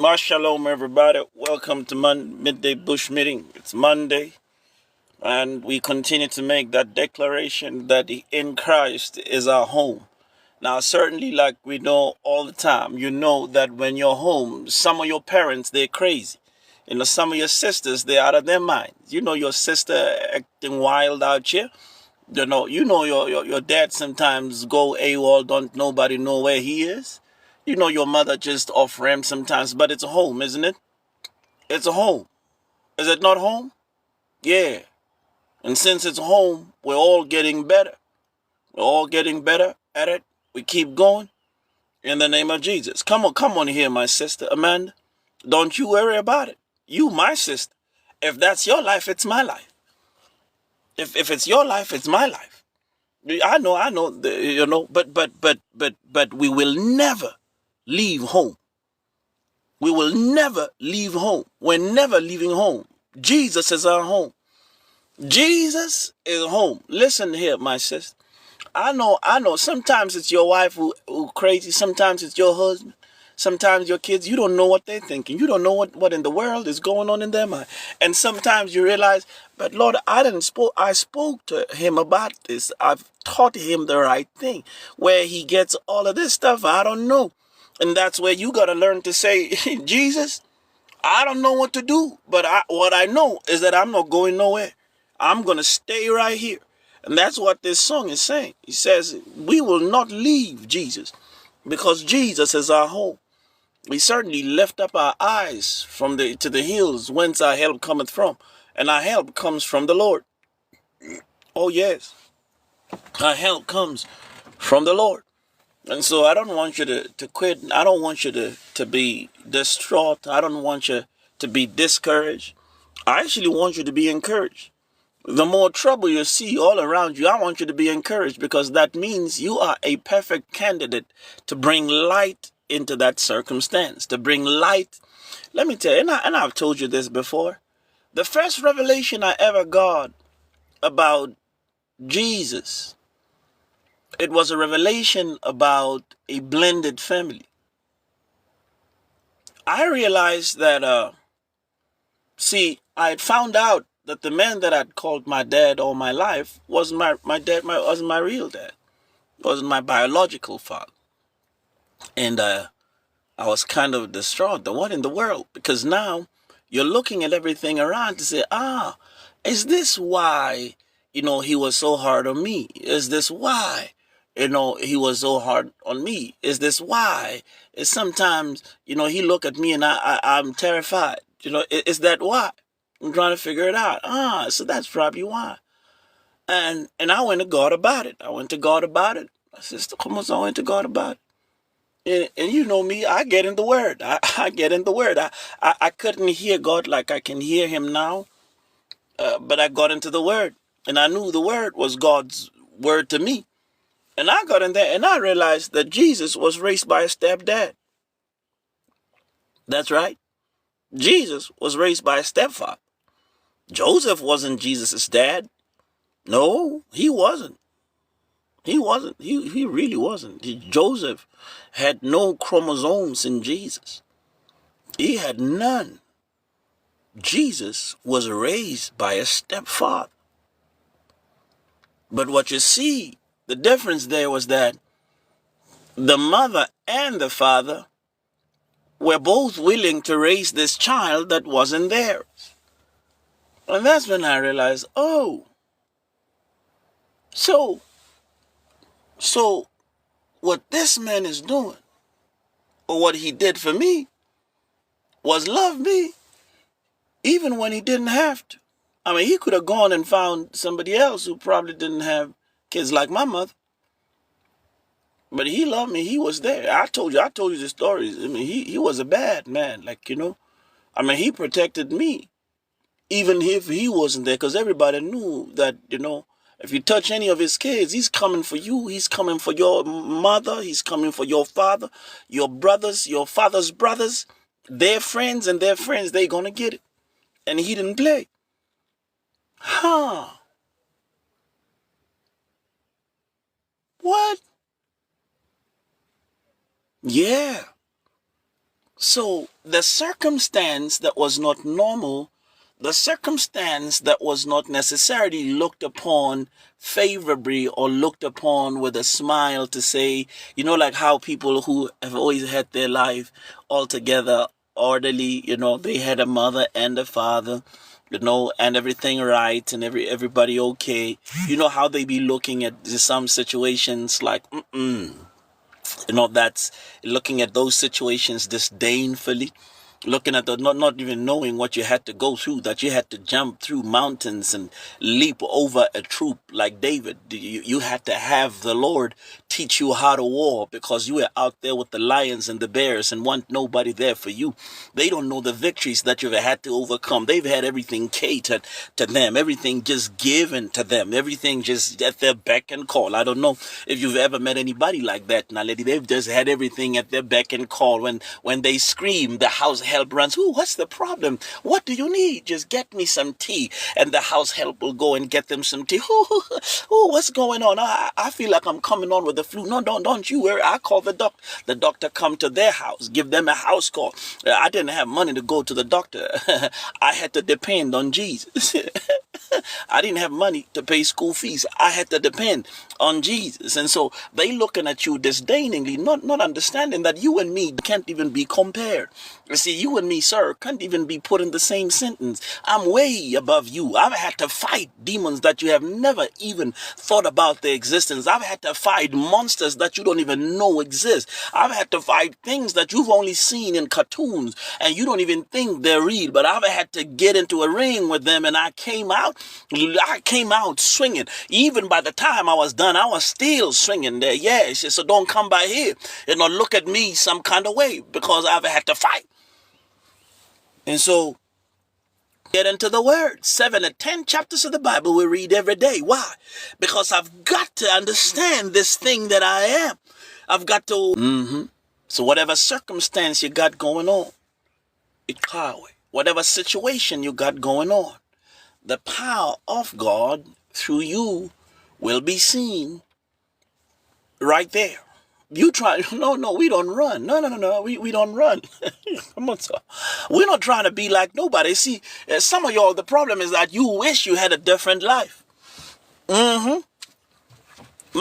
Shabbat Shalom, everybody. Welcome to Midday Bush Meeting. It's Monday, and we continue to make that declaration that in Christ is our home. Now, certainly, like we know all the time, you know that when you're home, some of your parents, they're crazy. Some of your sisters, they're out of their minds. Your sister acting wild out here. Your dad sometimes go AWOL, don't nobody know where he is. Your mother just off ramp sometimes, but it's a home, isn't it? It's a home. Is it not home? Yeah. And since it's home, we're all getting better. We're all getting better at it. We keep going in the name of Jesus. Come on here, my sister Amanda. Don't you worry about it. You, my sister. If that's your life, it's my life. If it's your life, it's my life. I know, but we will never leave home. We will never leave home. We're never leaving home. Jesus is our home. Jesus is home. Listen here, my sister. I know. Sometimes it's your wife who crazy. Sometimes it's your husband. Sometimes your kids, you don't know what they're thinking. You don't know what in the world is going on in their mind. And sometimes you realize, but Lord, I spoke to him about this. I've taught him the right thing. Where he gets all of this stuff, I don't know. And that's where you got to learn to say, Jesus, I don't know what to do. But what I know is that I'm not going nowhere. I'm going to stay right here. And that's what this song is saying. He says, we will not leave Jesus because Jesus is our home. We certainly lift up our eyes to the hills whence our help cometh from. And our help comes from the Lord. Oh, yes. Our help comes from the Lord. And so I don't want you to quit. I don't want you to be distraught. I don't want you to be discouraged. I actually want you to be encouraged. The more trouble you see all around you, I want you to be encouraged because that means you are a perfect candidate to bring light into that circumstance, to bring light. Let me tell you, and I've told you this before, the first revelation I ever got about Jesus, it was a revelation about a blended family. I realized that, I had found out that the man that I'd called my dad all my life wasn't my dad, wasn't my real dad, wasn't my biological father. And I was kind of distraught. What in the world? Because now you're looking at everything around to say, is this why, he was so hard on me? Is this why, he was so hard on me? Is this why? Is sometimes, he look at me and I'm terrified. Is that why? I'm trying to figure it out. So that's probably why. And I went to God about it. I said, come on, I went to God about it. And you know me, I get in the Word. I get in the Word. I couldn't hear God like I can hear him now, but I got into the Word. And I knew the Word was God's Word to me. And I got in there and I realized that Jesus was raised by a stepdad. That's right. Jesus was raised by a stepfather. Joseph wasn't Jesus' dad. No, he wasn't. He wasn't. He really wasn't. Joseph had no chromosomes in Jesus. He had none. Jesus was raised by a stepfather. But what you see, the difference there was that the mother and the father were both willing to raise this child that wasn't theirs. And that's when I realized, so what this man is doing, or what he did for me, was love me, even when he didn't have to. I mean, he could have gone and found somebody else who probably didn't have kids like my mother. But he loved me. He was there. I told you the stories. I mean, he was a bad man. He protected me, even if he wasn't there, because everybody knew that, if you touch any of his kids, he's coming for you. He's coming for your mother. He's coming for your father, your brothers, your father's brothers, their friends, and their friends. They're going to get it. And he didn't play. What? Yeah. So the circumstance that was not normal, the circumstance that was not necessarily looked upon favorably or looked upon with a smile to say, like how people who have always had their life altogether orderly, they had a mother and a father, and everything right and everybody okay. How they be looking at some situations like, that's looking at those situations disdainfully, looking at the not even knowing what you had to go through, that you had to jump through mountains and leap over a troop like David. You had to have the Lord teach you how to war because you were out there with the lions and the bears and want nobody there for you. They don't know the victories that you've had to overcome. They've had everything catered to them, everything just given to them, everything just at their beck and call. I don't know if you've ever met anybody like that, now lady. They've just had everything at their beck and call. When they scream, the house help runs. Ooh, what's the problem? What do you need? Just get me some tea. And the house help will go and get them some tea. Ooh, what's going on? I feel like I'm coming on with the flu. No, don't you worry. I call the doctor. The doctor come to their house, give them a house call. I didn't have money to go to the doctor. I had to depend on Jesus. I didn't have money to pay school fees. I had to depend on Jesus. And so they looking at you disdainingly, not understanding that you and me can't even be compared. You see, you and me, sir, can't even be put in the same sentence. I'm way above you. I've had to fight demons that you have never even thought about their existence. I've had to fight monsters that you don't even know exist. I've had to fight things that you've only seen in cartoons and you don't even think they're real. But I've had to get into a ring with them, and I came out swinging. Even by the time I was done, I was still swinging there. Yeah, so don't come by here and look at me some kind of way because I've had to fight. And so get into the word. 7 to 10 chapters of the Bible we read every day. Why? Because I've got to understand this thing that I am. I've got to. So whatever circumstance you got going on, whatever situation you got going on, the power of God through you will be seen right there. You try, no, we don't run. No, we don't run. Come on, sir. We're not trying to be like nobody. See, some of y'all, the problem is that you wish you had a different life. My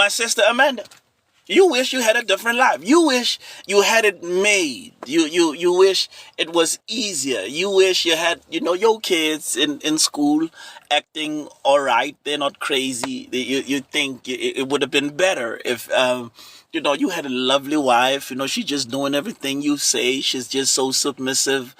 sister Amanda, you wish you had a different life. You wish you had it made. You wish it was easier. You wish you had, your kids in school acting all right. They're not crazy. You think it would have been better if, you had a lovely wife. She's just doing everything you say. She's just so submissive.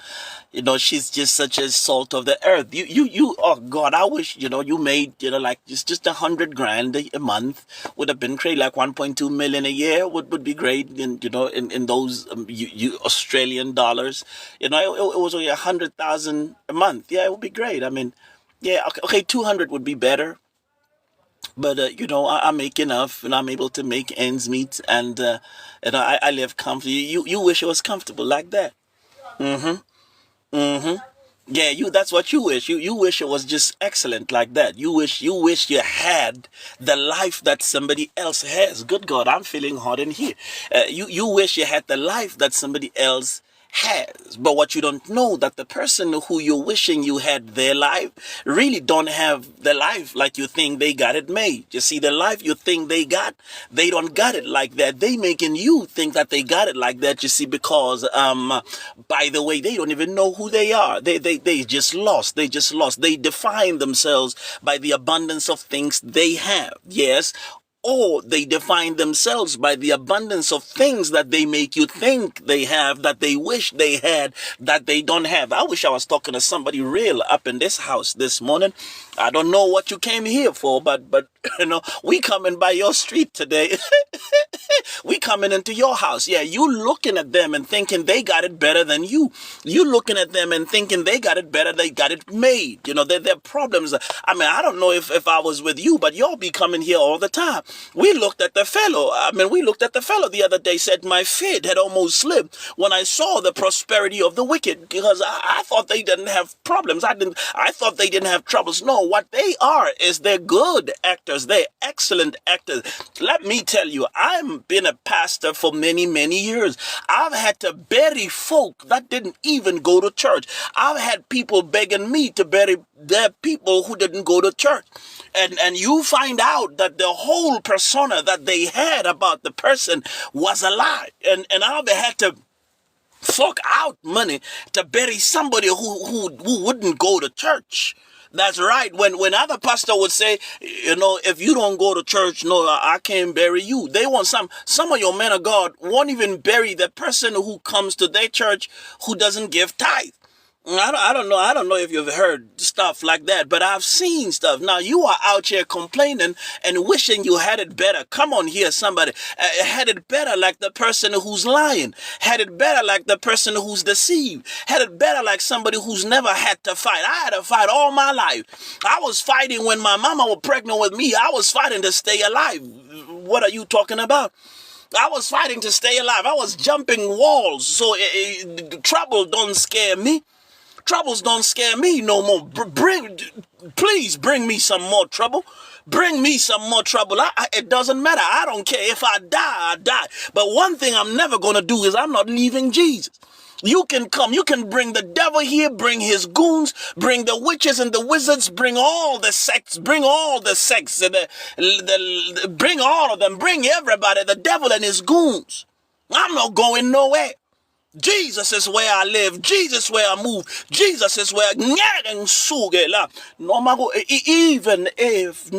She's just such a salt of the earth. Oh God, I wish, you made, like just $100,000 a month would have been great. Like 1.2 million a year would be great. In those Australian dollars, it was only 100,000 a month. Yeah, it would be great. I mean, yeah, okay, 200 would be better. But, I make enough and I'm able to make ends meet, and I live comfortably. You wish it was comfortable like that. Yeah, that's what you wish. You wish it was just excellent like that. You wish you had the life that somebody else has. Good God, I'm feeling hot in here. You wish you had the life that somebody else has. But what you don't know, that the person who you're wishing you had their life really don't have the life like you think they got it made. You see, the life you think they don't got it like that. They making you think that they got it like that, you see, because by the way, they don't even know who they are. They just lost. They define themselves by the abundance of things they have. Yes. Or they define themselves by the abundance of things that they make you think they have, that they wish they had, that they don't have. I wish I was talking to somebody real up in this house this morning. I don't know what you came here for, but we coming by your street today. We coming into your house. Yeah, you looking at them and thinking they got it better than you. You looking at them and thinking they got it better, they got it made. Their problems. I mean, I don't know if I was with you, but y'all be coming here all the time. We looked at the fellow the other day, said my faith had almost slipped when I saw the prosperity of the wicked, because I thought they didn't have problems. I thought they didn't have troubles. No, what they are is they're good actors. They're excellent actors. Let me tell you, I'm been a pastor for many, many years. I've had to bury folk that didn't even go to church. I've had people begging me to bury their people who didn't go to church. And you find out that the whole persona that they had about the person was a lie. And I've had to fork out money to bury somebody who wouldn't go to church. That's right. When other pastor would say, if you don't go to church, no, I can't bury you. They want some of your men of God won't even bury the person who comes to their church who doesn't give tithe. I don't know if you've heard stuff like that, but I've seen stuff. Now you are out here complaining and wishing you had it better. Come on here, somebody. Had it better like the person who's lying. Had it better like the person who's deceived. Had it better like somebody who's never had to fight. I had to fight all my life. I was fighting when my mama was pregnant with me. I was fighting to stay alive. What are you talking about? I was fighting to stay alive. I was jumping walls. So trouble don't scare me. Troubles don't scare me no more. Please bring me some more trouble. Bring me some more trouble. It doesn't matter. I don't care. If I die, I die. But one thing I'm never going to do is I'm not leaving Jesus. You can come. You can bring the devil here, bring his goons, bring the witches and the wizards, bring all the sects, bring all the sects, bring all of them, bring everybody, the devil and his goons. I'm not going nowhere. Jesus is where I live. Jesus is where I move. Jesus is where even if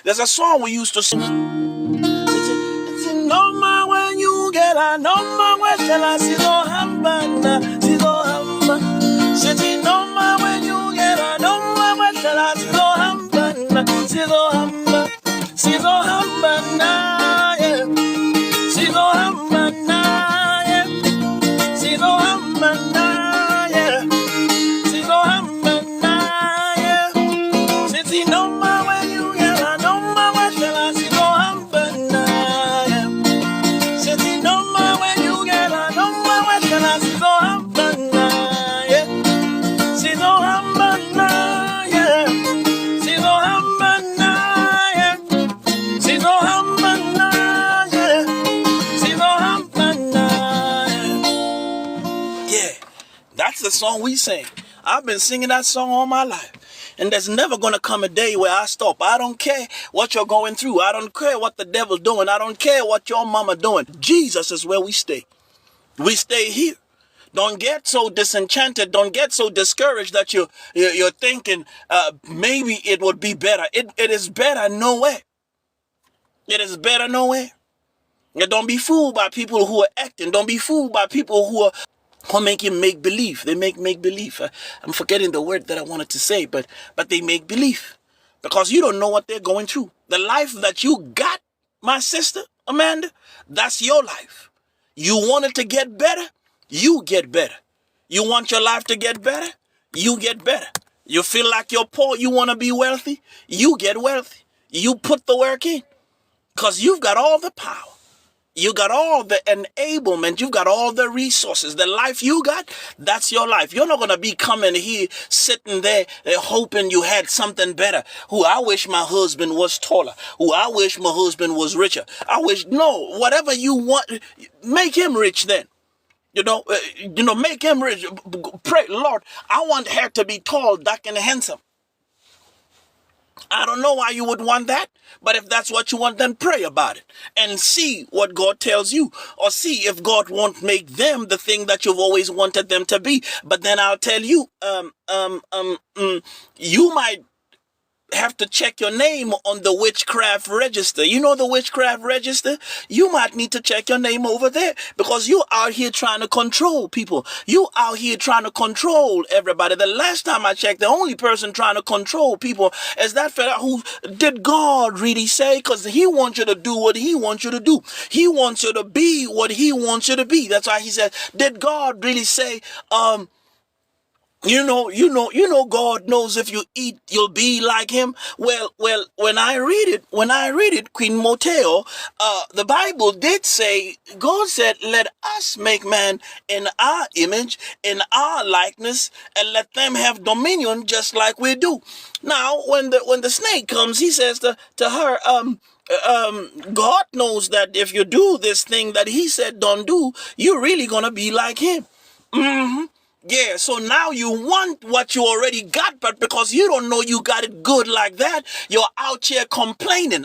there's a song we used to sing. No more when you get a no more when shall I see no hamba, see no hamba. Sitting no more when you get a no more when shall I see no hamba, see no hamba, see no hamba na yeah, see no hamba na. That's the song we sing. I've been singing that song all my life. And there's never going to come a day where I stop. I don't care what you're going through. I don't care what the devil's doing. I don't care what your mama doing. Jesus is where we stay. We stay here. Don't get so disenchanted. Don't get so discouraged that you're thinking maybe it would be better. It is better nowhere. It is better nowhere. Don't be fooled by people who are acting. Don't be fooled by people who make you make believe. They make believe. I'm forgetting the word that I wanted to say, but they make believe because you don't know what they're going through. The life that you got, my sister Amanda, that's your life. You want it to get better, you get better. You want your life to get better, you get better. You feel like you're poor, you want to be wealthy, you get wealthy. You put the work in because you've got all the power. You got all the enablement. You've got all the resources. The life you got, that's your life. You're not going to be coming here, sitting there, hoping you had something better. I wish my husband was taller. I wish my husband was richer. No, whatever you want, make him rich then. Make him rich. Pray, Lord, I want her to be tall, dark, and handsome. I don't know why you would want that, but if that's what you want, then pray about it and see what God tells you, or see if God won't make them the thing that you've always wanted them to be. But then I'll tell you, you might have to check your name on the witchcraft register. You know the witchcraft register? You might need to check your name over there because you out here trying to control people. You out here trying to control everybody. The last time I checked, the only person trying to control people is that fella who did God really say, because he wants you to do what he wants you to do. He wants you to be what he wants you to be. That's why he said, did God really say, God knows if you eat, you'll be like him. Well, when I read it, Queen Moteo, the Bible did say, God said, let us make man in our image, in our likeness, and let them have dominion just like we do. Now, when the snake comes, he says to her, God knows that if you do this thing that he said don't do, you're really going to be like him. Yeah, so now you want what you already got, but because you don't know you got it good like that, you're out here complaining.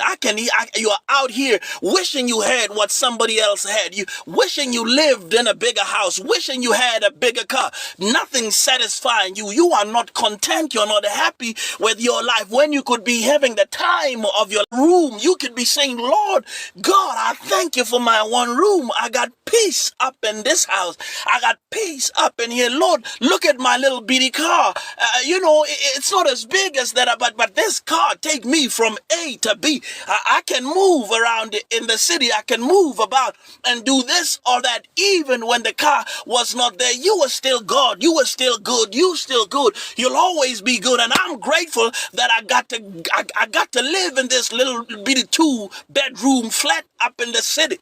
You're out here wishing you had what somebody else had. You wishing you lived in a bigger house, wishing you had a bigger car. Nothing satisfying you. You are not content. You're not happy with your life when you could be having the time of your room. You could be saying, Lord God, I thank you for my one room. I got peace up in this house. I got peace up in here. Lord, look at my little bitty car. It's not as big as that, but this car take me from A to B. I can move around in the city. I can move about and do this or that. Even when the car was not there, you were still God. You were still good. You still good. You'll always be good. And I'm grateful that I got to live in this little bitty 2-bedroom flat up in the city.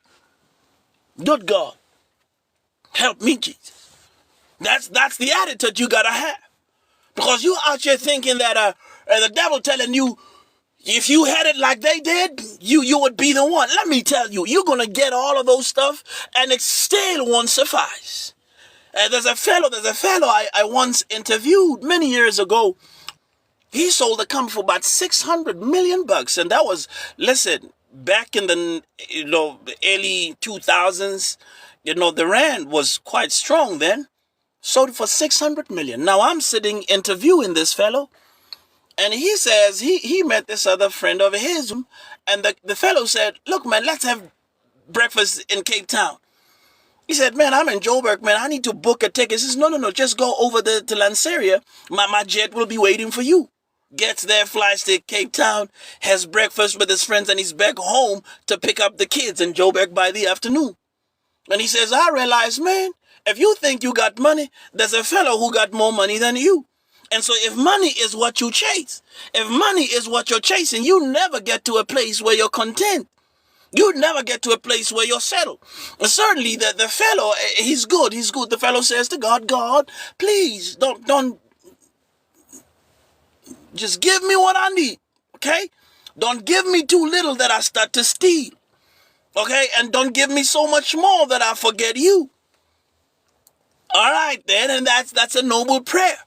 Good God, help me, Jesus. That's the attitude you gotta have, because you out here thinking that the devil telling you if you had it like they did, you would be the one. Let me tell you, you're gonna get all of those stuff, and it still won't suffice. There's a fellow I once interviewed many years ago. He sold a company for about $600 million, and that was, listen, back in the early 2000s. The rand was quite strong then. Sold it for $600 million. Now I'm sitting interviewing this fellow, and he says he met this other friend of his, and the fellow said, "Look, man, let's have breakfast in Cape Town." He said, "Man, I'm in Joburg, man. I need to book a ticket." He says, No, just go over to Lanseria. My jet will be waiting for you." Gets there, flies to Cape Town, has breakfast with his friends, and he's back home to pick up the kids in Joburg by the afternoon. And he says, "I realize, man, if you think you got money, there's a fellow who got more money than you. And so if money is what you chase, if money is what you're chasing, you never get to a place where you're content. You never get to a place where you're settled." And certainly the fellow, he's good. The fellow says to God, "God, please don't just give me what I need, okay? Don't give me too little that I start to steal, okay? And don't give me so much more that I forget you." All right, then, and that's a noble prayer.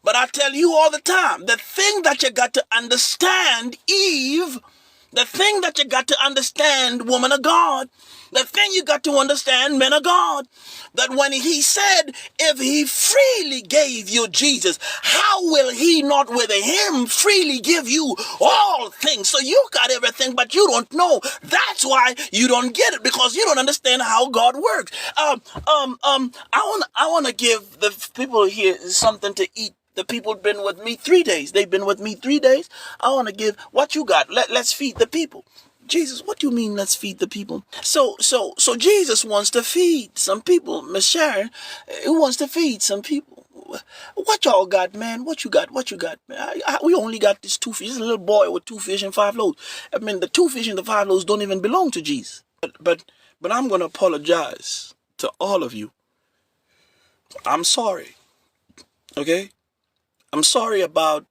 But I tell you all the time, the thing that you got to understand, Eve, the thing that you got to understand, woman of God, the thing you got to understand, men of God, that when he said, if he freely gave you Jesus, how will he not with him freely give you all things? So you got everything, but you don't know. That's why you don't get it, because you don't understand how God works. I want to give the people here something to eat. The people have been with me 3 days. They've been with me 3 days. I want to give what you got. Let's feed the people. Jesus, what do you mean let's feed the people? So Jesus wants to feed some people. Miss Sharon, he wants to feed some people. What y'all got, man? What you got? Man? We only got this 2 fish. This little boy with 2 fish and 5 loaves. I mean, the 2 fish and the 5 loaves don't even belong to Jesus. But I'm going to apologize to all of you. I'm sorry. Okay? I'm sorry about,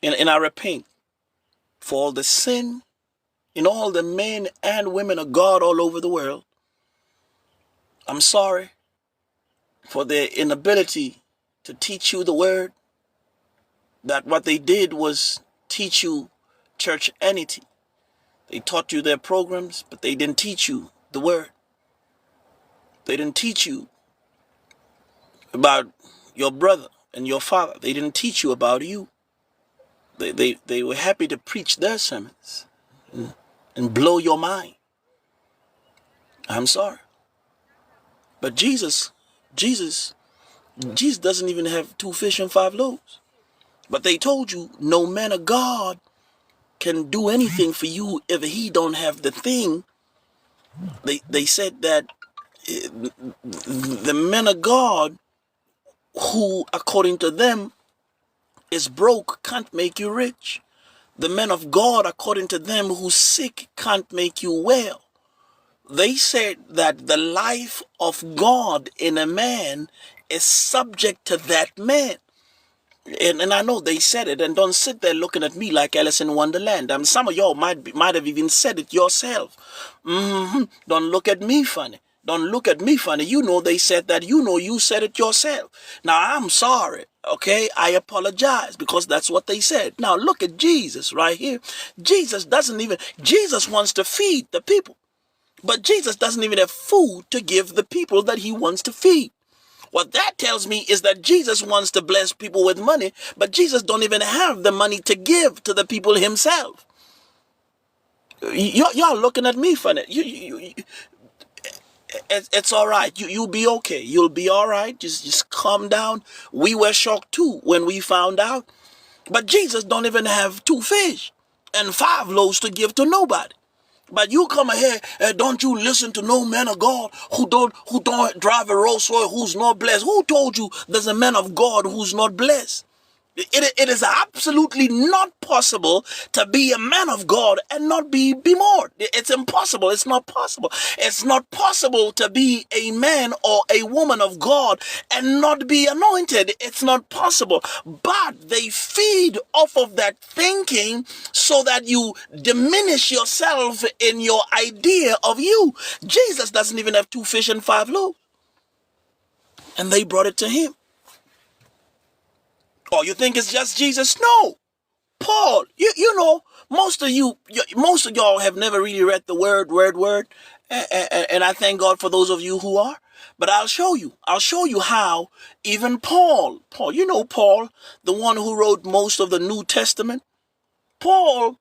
and I repent for all the sin in all the men and women of God all over the world. I'm sorry for their inability to teach you the word, that what they did was teach you churchianity. They taught you their programs, but they didn't teach you the word. They didn't teach you about your brother and your father. They didn't teach you about you. They were happy to preach their sermons and blow your mind. I'm sorry. But Jesus doesn't even have 2 fish and 5 loaves. But they told you no man of God can do anything for you if he don't have the thing. They said that the men of God who, according to them, is broke can't make you rich. The men of God, according to them, who's sick can't make you well. They said that the life of God in a man is subject to that man. And I know they said it, and don't sit there looking at me like Alice in Wonderland. Some of y'all might have even said it yourself. Don't look at me funny. Don't look at me funny. You know they said that. You know you said it yourself. Now, I'm sorry, okay? I apologize because that's what they said. Now, look at Jesus right here. Jesus wants to feed the people. But Jesus doesn't even have food to give the people that he wants to feed. What that tells me is that Jesus wants to bless people with money, but Jesus don't even have the money to give to the people himself. Y'all looking at me funny. It's all right. You'll be okay. You'll be all right. Just calm down. We were shocked too when we found out. But Jesus don't even have 2 fish and 5 loaves to give to nobody. But you come here and don't you listen to no man of God who don't drive a Rolls Royce, who's not blessed. Who told you there's a man of God who's not blessed? It is absolutely not possible to be a man of God and not be more. It's impossible. It's not possible. It's not possible to be a man or a woman of God and not be anointed. It's not possible. But they feed off of that thinking so that you diminish yourself in your idea of you. Jesus doesn't even have 2 fish and 5 loaves. And they brought it to him. Oh, you think it's just Jesus? No. Paul, you know, most of y'all have never really read the word. And I thank God for those of you who are. But I'll show you how even Paul, you know Paul, the one who wrote most of the New Testament. Paul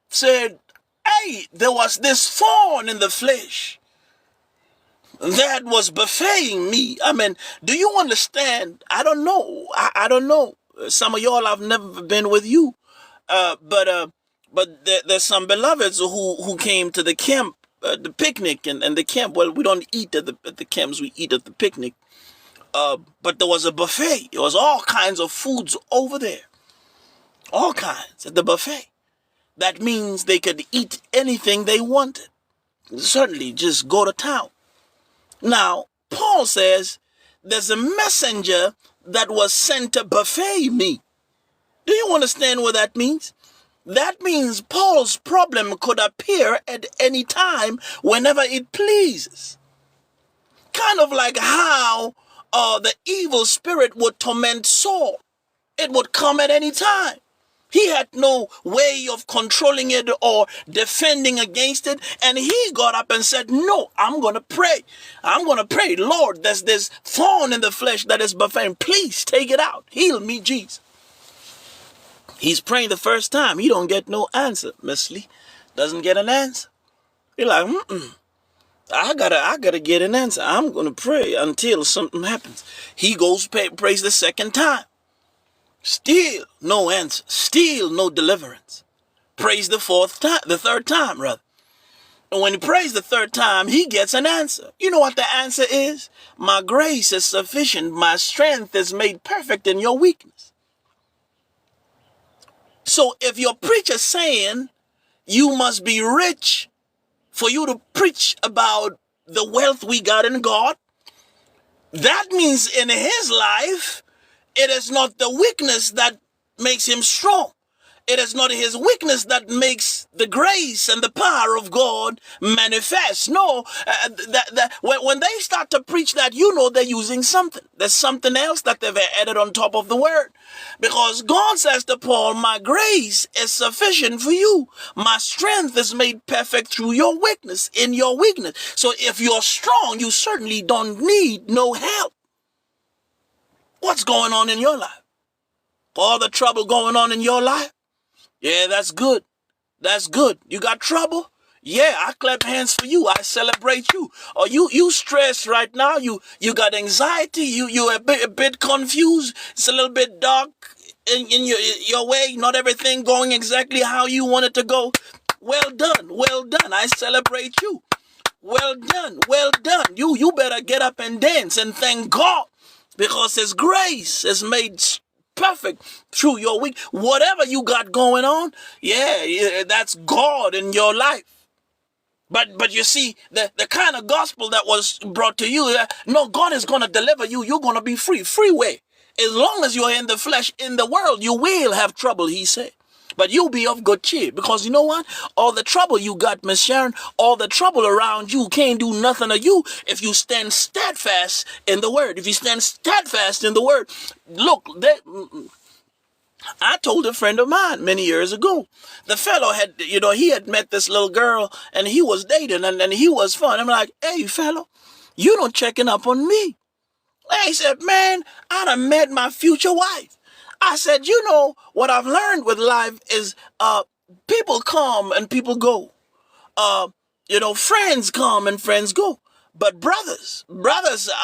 said, hey, there was this thorn in the flesh that was buffeting me. I mean, do you understand? I don't know. I don't know. Some of y'all, I've never been with you. But there's some beloveds who came to the camp, the picnic and the camp. Well, we don't eat at the camps. We eat at the picnic. But there was a buffet. There was all kinds of foods over there. All kinds at the buffet. That means they could eat anything they wanted. Certainly just go to town. Now, Paul says, there's a messenger that was sent to buffet me. Do you understand what that means? That means Paul's problem could appear at any time whenever it pleases. Kind of like how the evil spirit would torment Saul. It would come at any time. He had no way of controlling it or defending against it. And he got up and said, no, I'm going to pray. I'm going to pray. Lord, there's this thorn in the flesh that is buffeting. Please take it out. Heal me, Jesus. He's praying the first time. He don't get no answer. Miss Lee doesn't get an answer. You're like, I gotta get an answer. I'm going to pray until something happens. He goes, prays the second time. Still no answer. Still no deliverance. Prays the third time, rather. And when he prays the third time, he gets an answer. You know what the answer is? My grace is sufficient. My strength is made perfect in your weakness. So if your preacher's saying you must be rich for you to preach about the wealth we got in God, that means in his life, it is not the weakness that makes him strong. It is not his weakness that makes the grace and the power of God manifest. No, when they start to preach that, you know they're using something. There's something else that they've added on top of the word. Because God says to Paul, my grace is sufficient for you. My strength is made perfect through your weakness, in your weakness. So if you're strong, you certainly don't need no help. What's going on in your life? All the trouble going on in your life? Yeah, that's good. That's good. You got trouble? Yeah, I clap hands for you. I celebrate you. Or you stressed right now. You got anxiety. You're a bit confused. It's a little bit dark in your way. Not everything going exactly how you want it to go. Well done. Well done. I celebrate you. Well done. Well done. You better get up and dance and thank God. Because his grace is made perfect through your week. Whatever you got going on, yeah, that's God in your life. But you see, the kind of gospel that was brought to you, no, God is going to deliver you. You're going to be free. Free way. As long as you are in the flesh, in the world, you will have trouble, he said. But you'll be of good cheer, because you know what? All the trouble you got, Miss Sharon, all the trouble around you can't do nothing to you if you stand steadfast in the word. If you stand steadfast in the word. Look, I told a friend of mine many years ago, the fellow had, he had met this little girl and he was dating and he was fun. I'm like, hey, fellow, you don't checking up on me. He said, man, I done met my future wife. I said, what I've learned with life is people come and people go. Friends come and friends go. But brothers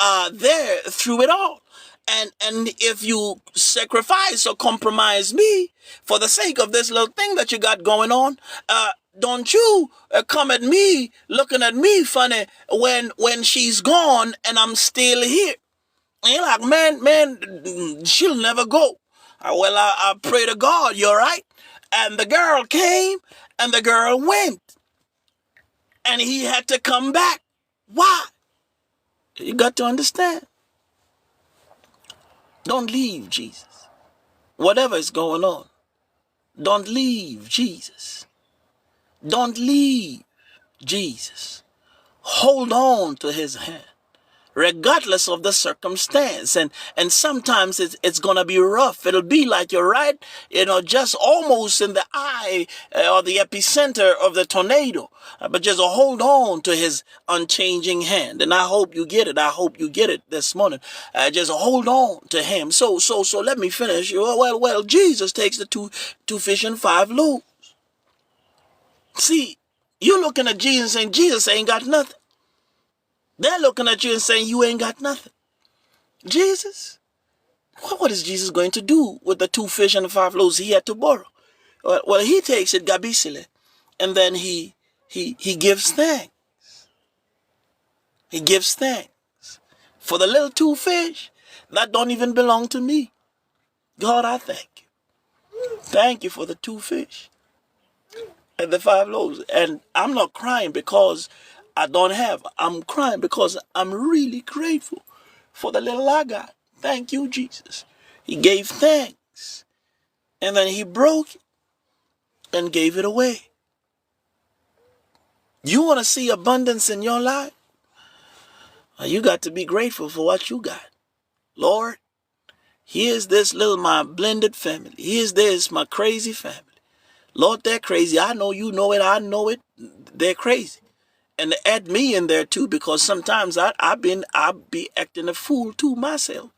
are there through it all. And if you sacrifice or compromise me for the sake of this little thing that you got going on, don't you come at me looking at me funny when she's gone and I'm still here. And you're like, man, she'll never go. I pray to God, you're right. And the girl came and the girl went. And he had to come back. Why? You got to understand. Don't leave Jesus. Whatever is going on, don't leave Jesus. Don't leave Jesus. Hold on to his hand, regardless of the circumstance. And sometimes it's going to be rough. It'll be like you're right, just almost in the eye or the epicenter of the tornado. But just hold on to his unchanging hand. And I hope you get it. I hope you get it this morning. Just hold on to him. So let me finish. Well, Jesus takes the two fish and 5 loaves. See, you're looking at Jesus saying Jesus ain't got nothing. They're looking at you and saying, you ain't got nothing. Jesus? What is Jesus going to do with the 2 fish and the 5 loaves he had to borrow? Well, he takes it gabisile, and then he gives thanks. He gives thanks. For the little 2 fish, that don't even belong to me. God, I thank you. Thank you for the 2 fish and the 5 loaves. And I'm not crying because I don't have. I'm crying because I'm really grateful for the little I got. Thank you, Jesus. He gave thanks. And then he broke it and gave it away. You want to see abundance in your life? You got to be grateful for what you got. Lord, here's this little, my blended family. Here's this, my crazy family. Lord, they're crazy. I know you know it. I know it. They're crazy. And add me in there too, because sometimes I'll be acting a fool too myself.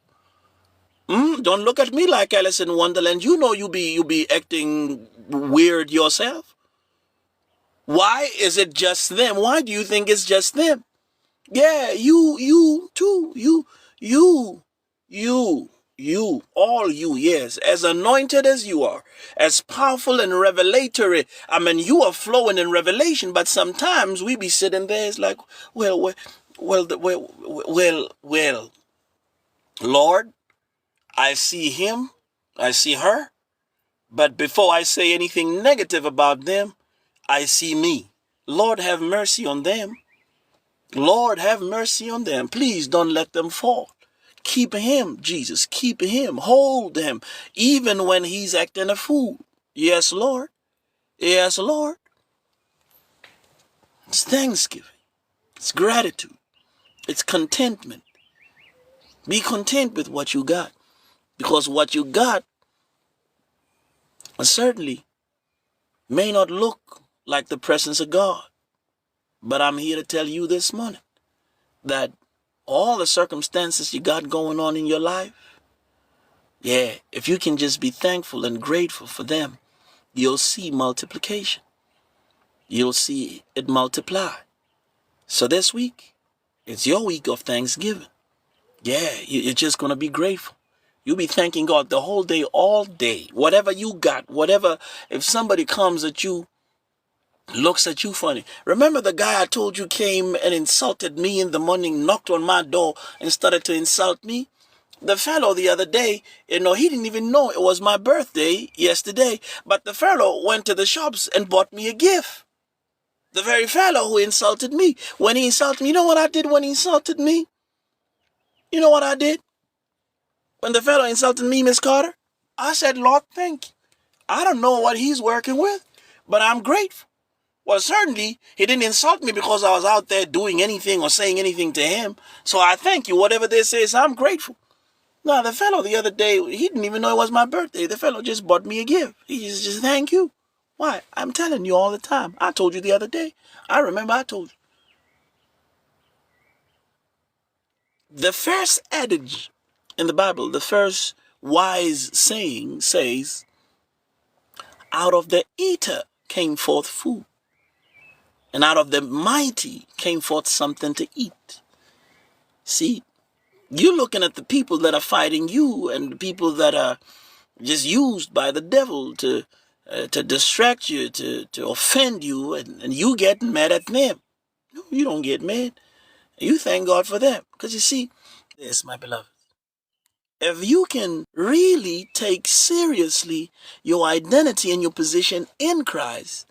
Don't look at me like Alice in Wonderland. You know you be acting weird yourself. Why is it just them? Why do you think it's just them? Yeah, you too. All you, yes. As anointed as you are, as powerful and revelatory. I mean, you are flowing in revelation, but sometimes we be sitting there, it's like, well, Lord, I see him, I see her, but before I say anything negative about them, I see me. Lord, have mercy on them. Lord, have mercy on them. Please don't let them fall. Keep him, Jesus. Keep him. Hold him, even when he's acting a fool. Yes, Lord. Yes, Lord. It's thanksgiving. It's gratitude. It's contentment. Be content with what you got. Because what you got certainly may not look like the presence of God. But I'm here to tell you this morning that all the circumstances you got going on in your life, yeah, if you can just be thankful and grateful for them, you'll see multiplication. You'll see it multiply. So this week, it's your week of Thanksgiving. Yeah, you're just going to be grateful. You'll be thanking God the whole day, all day. Whatever you got, whatever, if somebody comes at you, looks at you funny. Remember the guy I told you came and insulted me in the morning, knocked on my door and started to insult me? The fellow the other day, he didn't even know it was my birthday yesterday, but the fellow went to the shops and bought me a gift. The very fellow who insulted me. When he insulted me, you know what I did when he insulted me? You know what I did? When the fellow insulted me, Miss Carter, I said, Lord, thank you. I don't know what he's working with, but I'm grateful. Well, certainly, he didn't insult me because I was out there doing anything or saying anything to him. So I thank you. Whatever this is, I'm grateful. Now, the fellow the other day, he didn't even know it was my birthday. The fellow just bought me a gift. He just thank you. Why? I'm telling you all the time. I told you the other day. I remember I told you. The first adage in the Bible, the first wise saying says, out of the eater came forth food, and out of the mighty came forth something to eat. See, you're looking at the people that are fighting you and the people that are just used by the devil to distract you, to offend you, and you get mad at them. No, you don't get mad. You thank God for them. Because you see, this, my beloved, if you can really take seriously your identity and your position in Christ,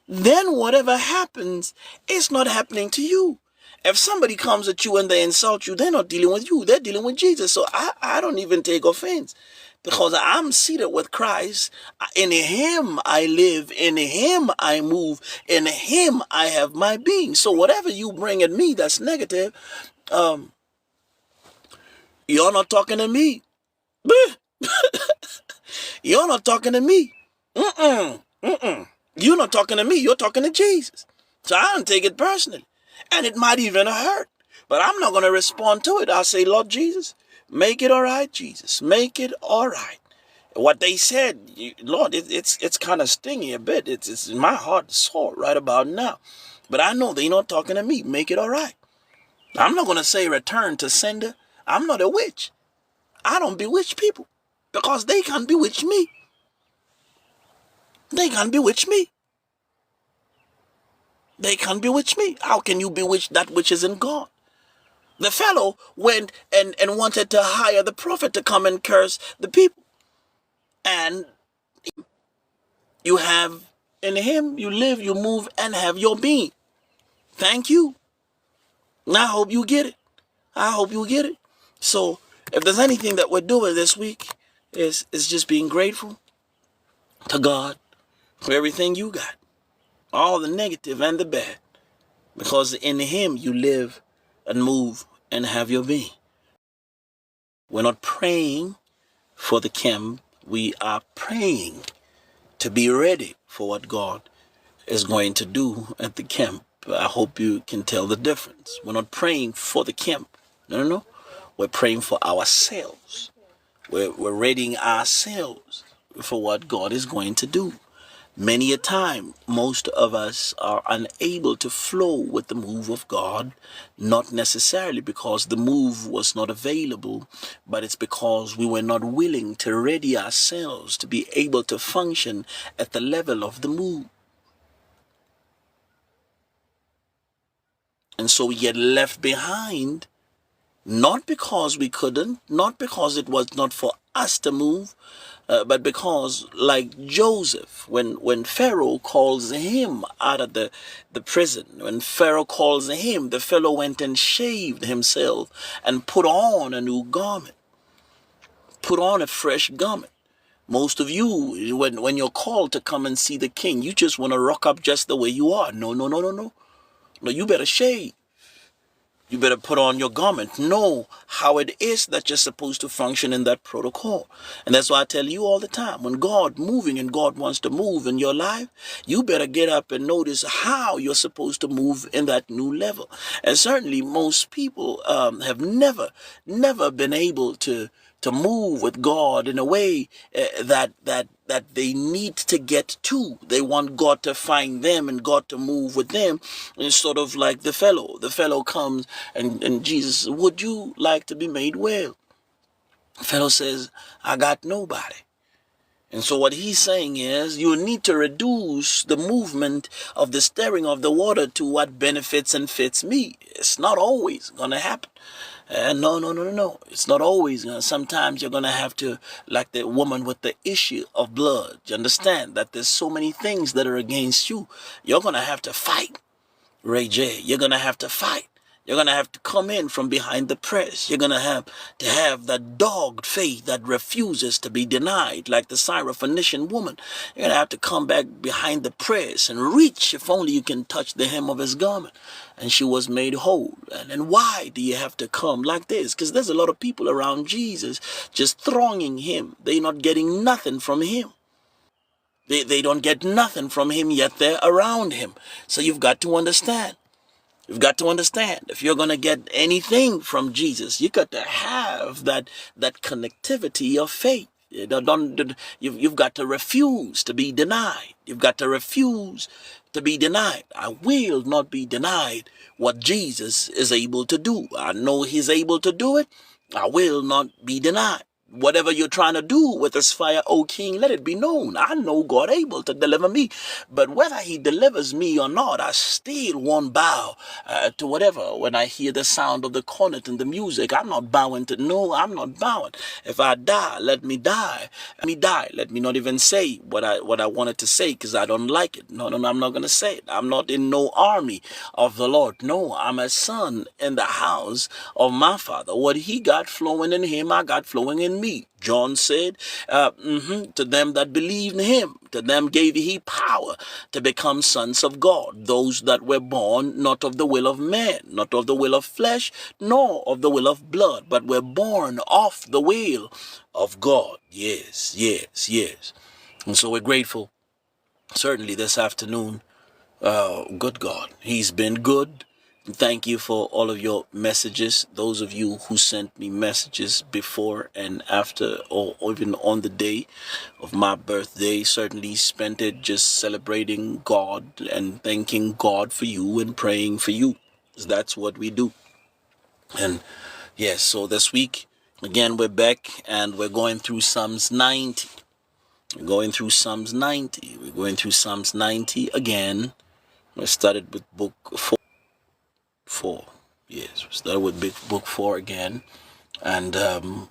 then whatever happens, it's not happening to you. If somebody comes at you and they insult you, they're not dealing with you. They're dealing with Jesus. So I don't even take offense because I'm seated with Christ. In him I live. In him I move. In him I have my being. So whatever you bring at me that's negative, you're not talking to me. You're not talking to me. You're not talking to me. You're talking to Jesus. So I don't take it personally. And it might even hurt. But I'm not going to respond to it. I'll say, Lord Jesus, make it all right, Jesus. Make it all right. What they said, Lord, it's kind of stingy a bit. It's my heart sore right about now. But I know they're not talking to me. Make it all right. I'm not going to say return to sender. I'm not a witch. I don't bewitch people because they can't bewitch me. They can't bewitch me. They can't bewitch me. How can you bewitch that which is in God? The fellow went and wanted to hire the prophet to come and curse the people. And you have in him, you live, you move, and have your being. Thank you. And I hope you get it. I hope you get it. So if there's anything that we're doing this week, is just being grateful to God for everything you got. All the negative and the bad. Because in him you live and move and have your being. We're not praying for the camp. We are praying to be ready for what God is going to do at the camp. I hope you can tell the difference. We're not praying for the camp. No. We're praying for ourselves. We're readying ourselves for what God is going to do. Many a time, most of us are unable to flow with the move of God, not necessarily because the move was not available, but it's because we were not willing to ready ourselves to be able to function at the level of the move. And so we get left behind, not because we couldn't, not because it was not for us to move, but because, like Joseph, when Pharaoh calls him out of the prison, when Pharaoh calls him, the fellow went and shaved himself and put on a new garment, put on a fresh garment. Most of you, when you're called to come and see the king, you just want to rock up just the way you are. No. No, you better shave. You better put on your garment. Know how it is that you're supposed to function in that protocol. And that's why I tell you all the time, when God moving and God wants to move in your life, you better get up and notice how you're supposed to move in that new level. And certainly most people have never been able to move with God in a way that they need to get to. They want God to find them and God to move with them. And it's sort of like the fellow. The fellow comes and Jesus says, would you like to be made well? The fellow says, I got nobody. And so what he's saying is you need to reduce the movement of the stirring of the water to what benefits and fits me. It's not always going to happen. No. It's not always going to. Sometimes you're going to have to, like the woman with the issue of blood. You understand that there's so many things that are against you. You're going to have to fight. Ray J, you're going to have to fight. You're going to have to come in from behind the press. You're going to have that dogged faith that refuses to be denied, like the Syrophoenician woman. You're going to have to come back behind the press and reach, if only you can touch the hem of his garment. And she was made whole. And why do you have to come like this? Because there's a lot of people around Jesus just thronging him. They're not getting nothing from him. They don't get nothing from him, yet they're around him. So you've got to understand. You've got to understand, if you're going to get anything from Jesus, you got to have that connectivity of faith. You've got to refuse to be denied. You've got to refuse to be denied. I will not be denied what Jesus is able to do. I know he's able to do it. I will not be denied. Whatever you're trying to do with this fire, O King, let it be known. I know God able to deliver me. But whether he delivers me or not, I still won't bow to whatever. When I hear the sound of the cornet and the music, I'm not bowing to, no, I'm not bowing. If I die, let me die. Let me die. Let me not even say what I wanted to say because I don't like it. No, I'm not going to say it. I'm not in no army of the Lord. No, I'm a son in the house of my Father. What he got flowing in him, I got flowing in me. John said, to them that believe in him, to them gave he power to become sons of God. Those that were born not of the will of man, not of the will of flesh, nor of the will of blood, but were born of the will of God. Yes. And so we're grateful, certainly this afternoon. Good God, he's been good. Thank you for all of your messages. Those of you who sent me messages before and after, or even on the day of my birthday, certainly spent it just celebrating God and thanking God for you and praying for you. That's what we do. And yes, so this week, again, we're back and we're going through Psalms 90. We're going through Psalms 90. We're going through Psalms 90 again. We started with book 4. Yes, we started with book 4 again. And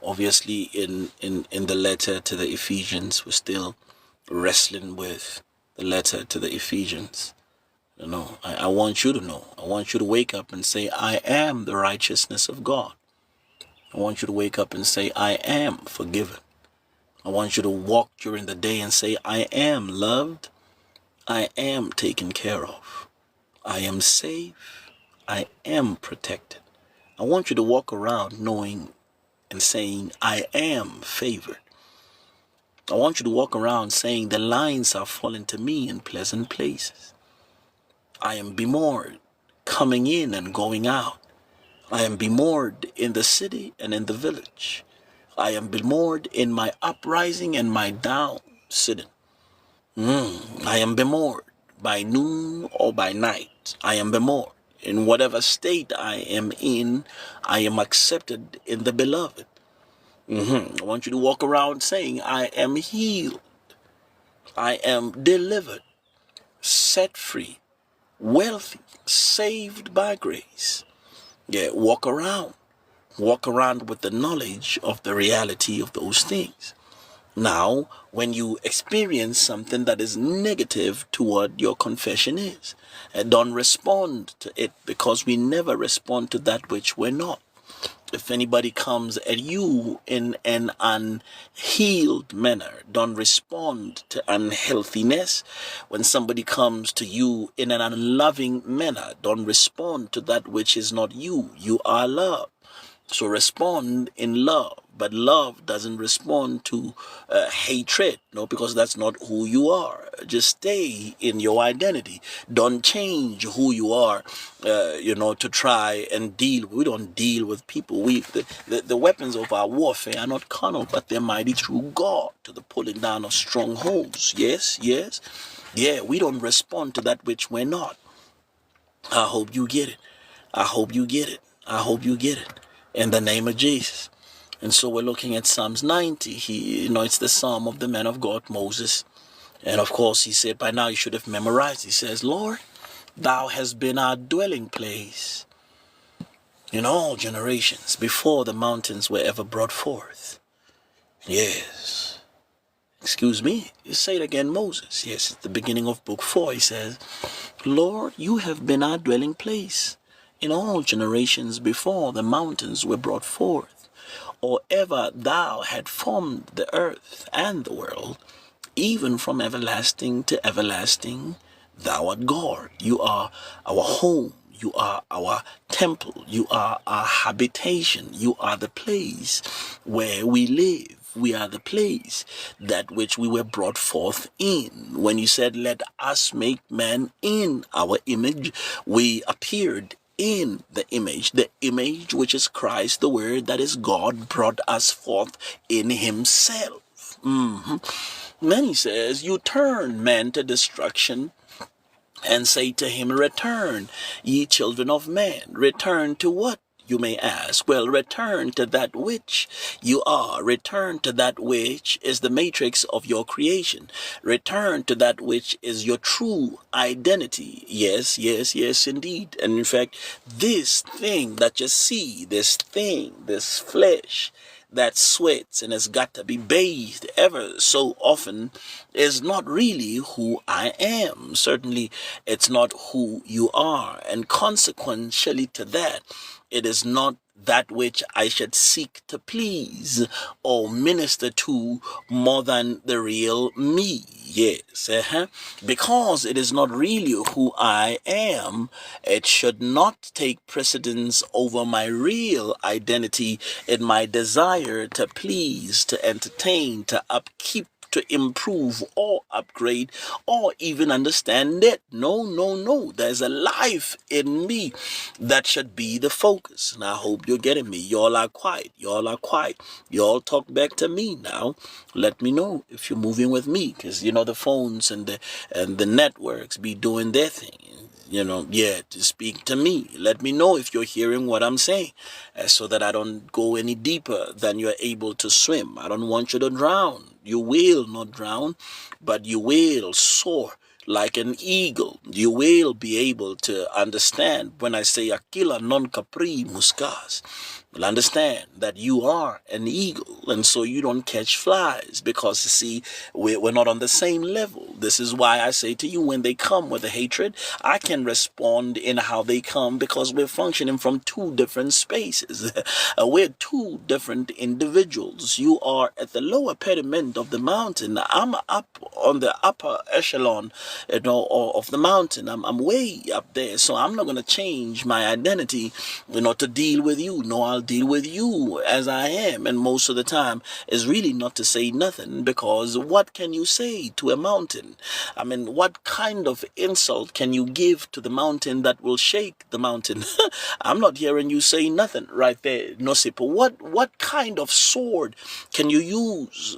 obviously in the letter to the Ephesians, we're still wrestling with the letter to the Ephesians. You know, I want you to know. I want you to wake up and say, I am the righteousness of God. I want you to wake up and say, I am forgiven. I want you to walk during the day and say, I am loved. I am taken care of. I am safe. I am protected. I want you to walk around knowing and saying, I am favored. I want you to walk around saying, the lines are falling to me in pleasant places. I am bemored coming in and going out. I am bemored in the city and in the village. I am bemored in my uprising and my down sitting. I am bemored by noon or by night. I am bemored. In whatever state I am in, I am accepted in the beloved. I want you to walk around saying, I am healed. I am delivered, set free, wealthy, saved by grace. Yeah, walk around. Walk around with the knowledge of the reality of those things. Now, when you experience something that is negative to what your confession is, don't respond to it, because we never respond to that which we're not. If anybody comes at you in an unhealed manner, don't respond to unhealthiness. When somebody comes to you in an unloving manner, don't respond to that which is not you. You are love. So respond in love. But love doesn't respond to hatred, no, because that's not who you are. Just stay in your identity. Don't change who you are, to try and deal. We don't deal with people. The weapons of our warfare are not carnal, but they're mighty through God to the pulling down of strongholds. Yes. Yeah, we don't respond to that which we're not. I hope you get it. I hope you get it. I hope you get it. In the name of Jesus. And so we're looking at Psalms 90. It's the Psalm of the man of God, Moses. And of course, he said, by now you should have memorized. He says, Lord, thou hast been our dwelling place in all generations, before the mountains were ever brought forth. Yes. Excuse me. You say it again, Moses. Yes, at the beginning of book 4, he says, Lord, you have been our dwelling place in all generations before the mountains were brought forth, or ever thou had formed the earth and the world, even from everlasting to everlasting, thou art God. You are our home. You are our temple. You are our habitation. You are the place where we live. We are the place that which we were brought forth in. When you said, let us make man in our image, we appeared in the image which is Christ, the Word that is God, brought us forth in himself. Then he says, you turn man to destruction and say to him, return, ye children of man. Return to what, you may ask? Well, return to that which you are. Return to that which is the matrix of your creation. Return to that which is your true identity. Yes, yes, yes, indeed. And in fact, this thing that you see, this thing, this flesh, that sweats and has got to be bathed ever so often is not really who I am. Certainly, it's not who you are. And consequentially to that, it is not that which I should seek to please or minister to more than the real me. Yes, because it is not really who I am, it should not take precedence over my real identity in my desire to please, to entertain, to upkeep, to improve or upgrade or even understand it. No, no, no. There's a life in me that should be the focus. And I hope you're getting me. Y'all are quiet. Y'all are quiet. Y'all talk back to me now. Let me know if you're moving with me, because you know the phones and the networks be doing their thing. To speak to me. Let me know if you're hearing what I'm saying, so that I don't go any deeper than you're able to swim. I don't want you to drown. You will not drown, but you will soar like an eagle. You will be able to understand when I say Aquila non capri muscas. You'll understand that you are an eagle, and so you don't catch flies, because you see, we're not on the same level. This is why I say to you, when they come with a hatred, I can respond in how they come, because we're functioning from two different spaces. We're two different individuals. You are at the lower pediment of the mountain. I'm up on the upper echelon, of the mountain. I'm way up there, so I'm not going to change my identity, to deal with you. No, I'll deal with you as I am. And most of the time is really not to say nothing, because what can you say to a mountain? I mean, what kind of insult can you give to the mountain that will shake the mountain? I'm not hearing you say nothing right there, Nosip. What kind of sword can you use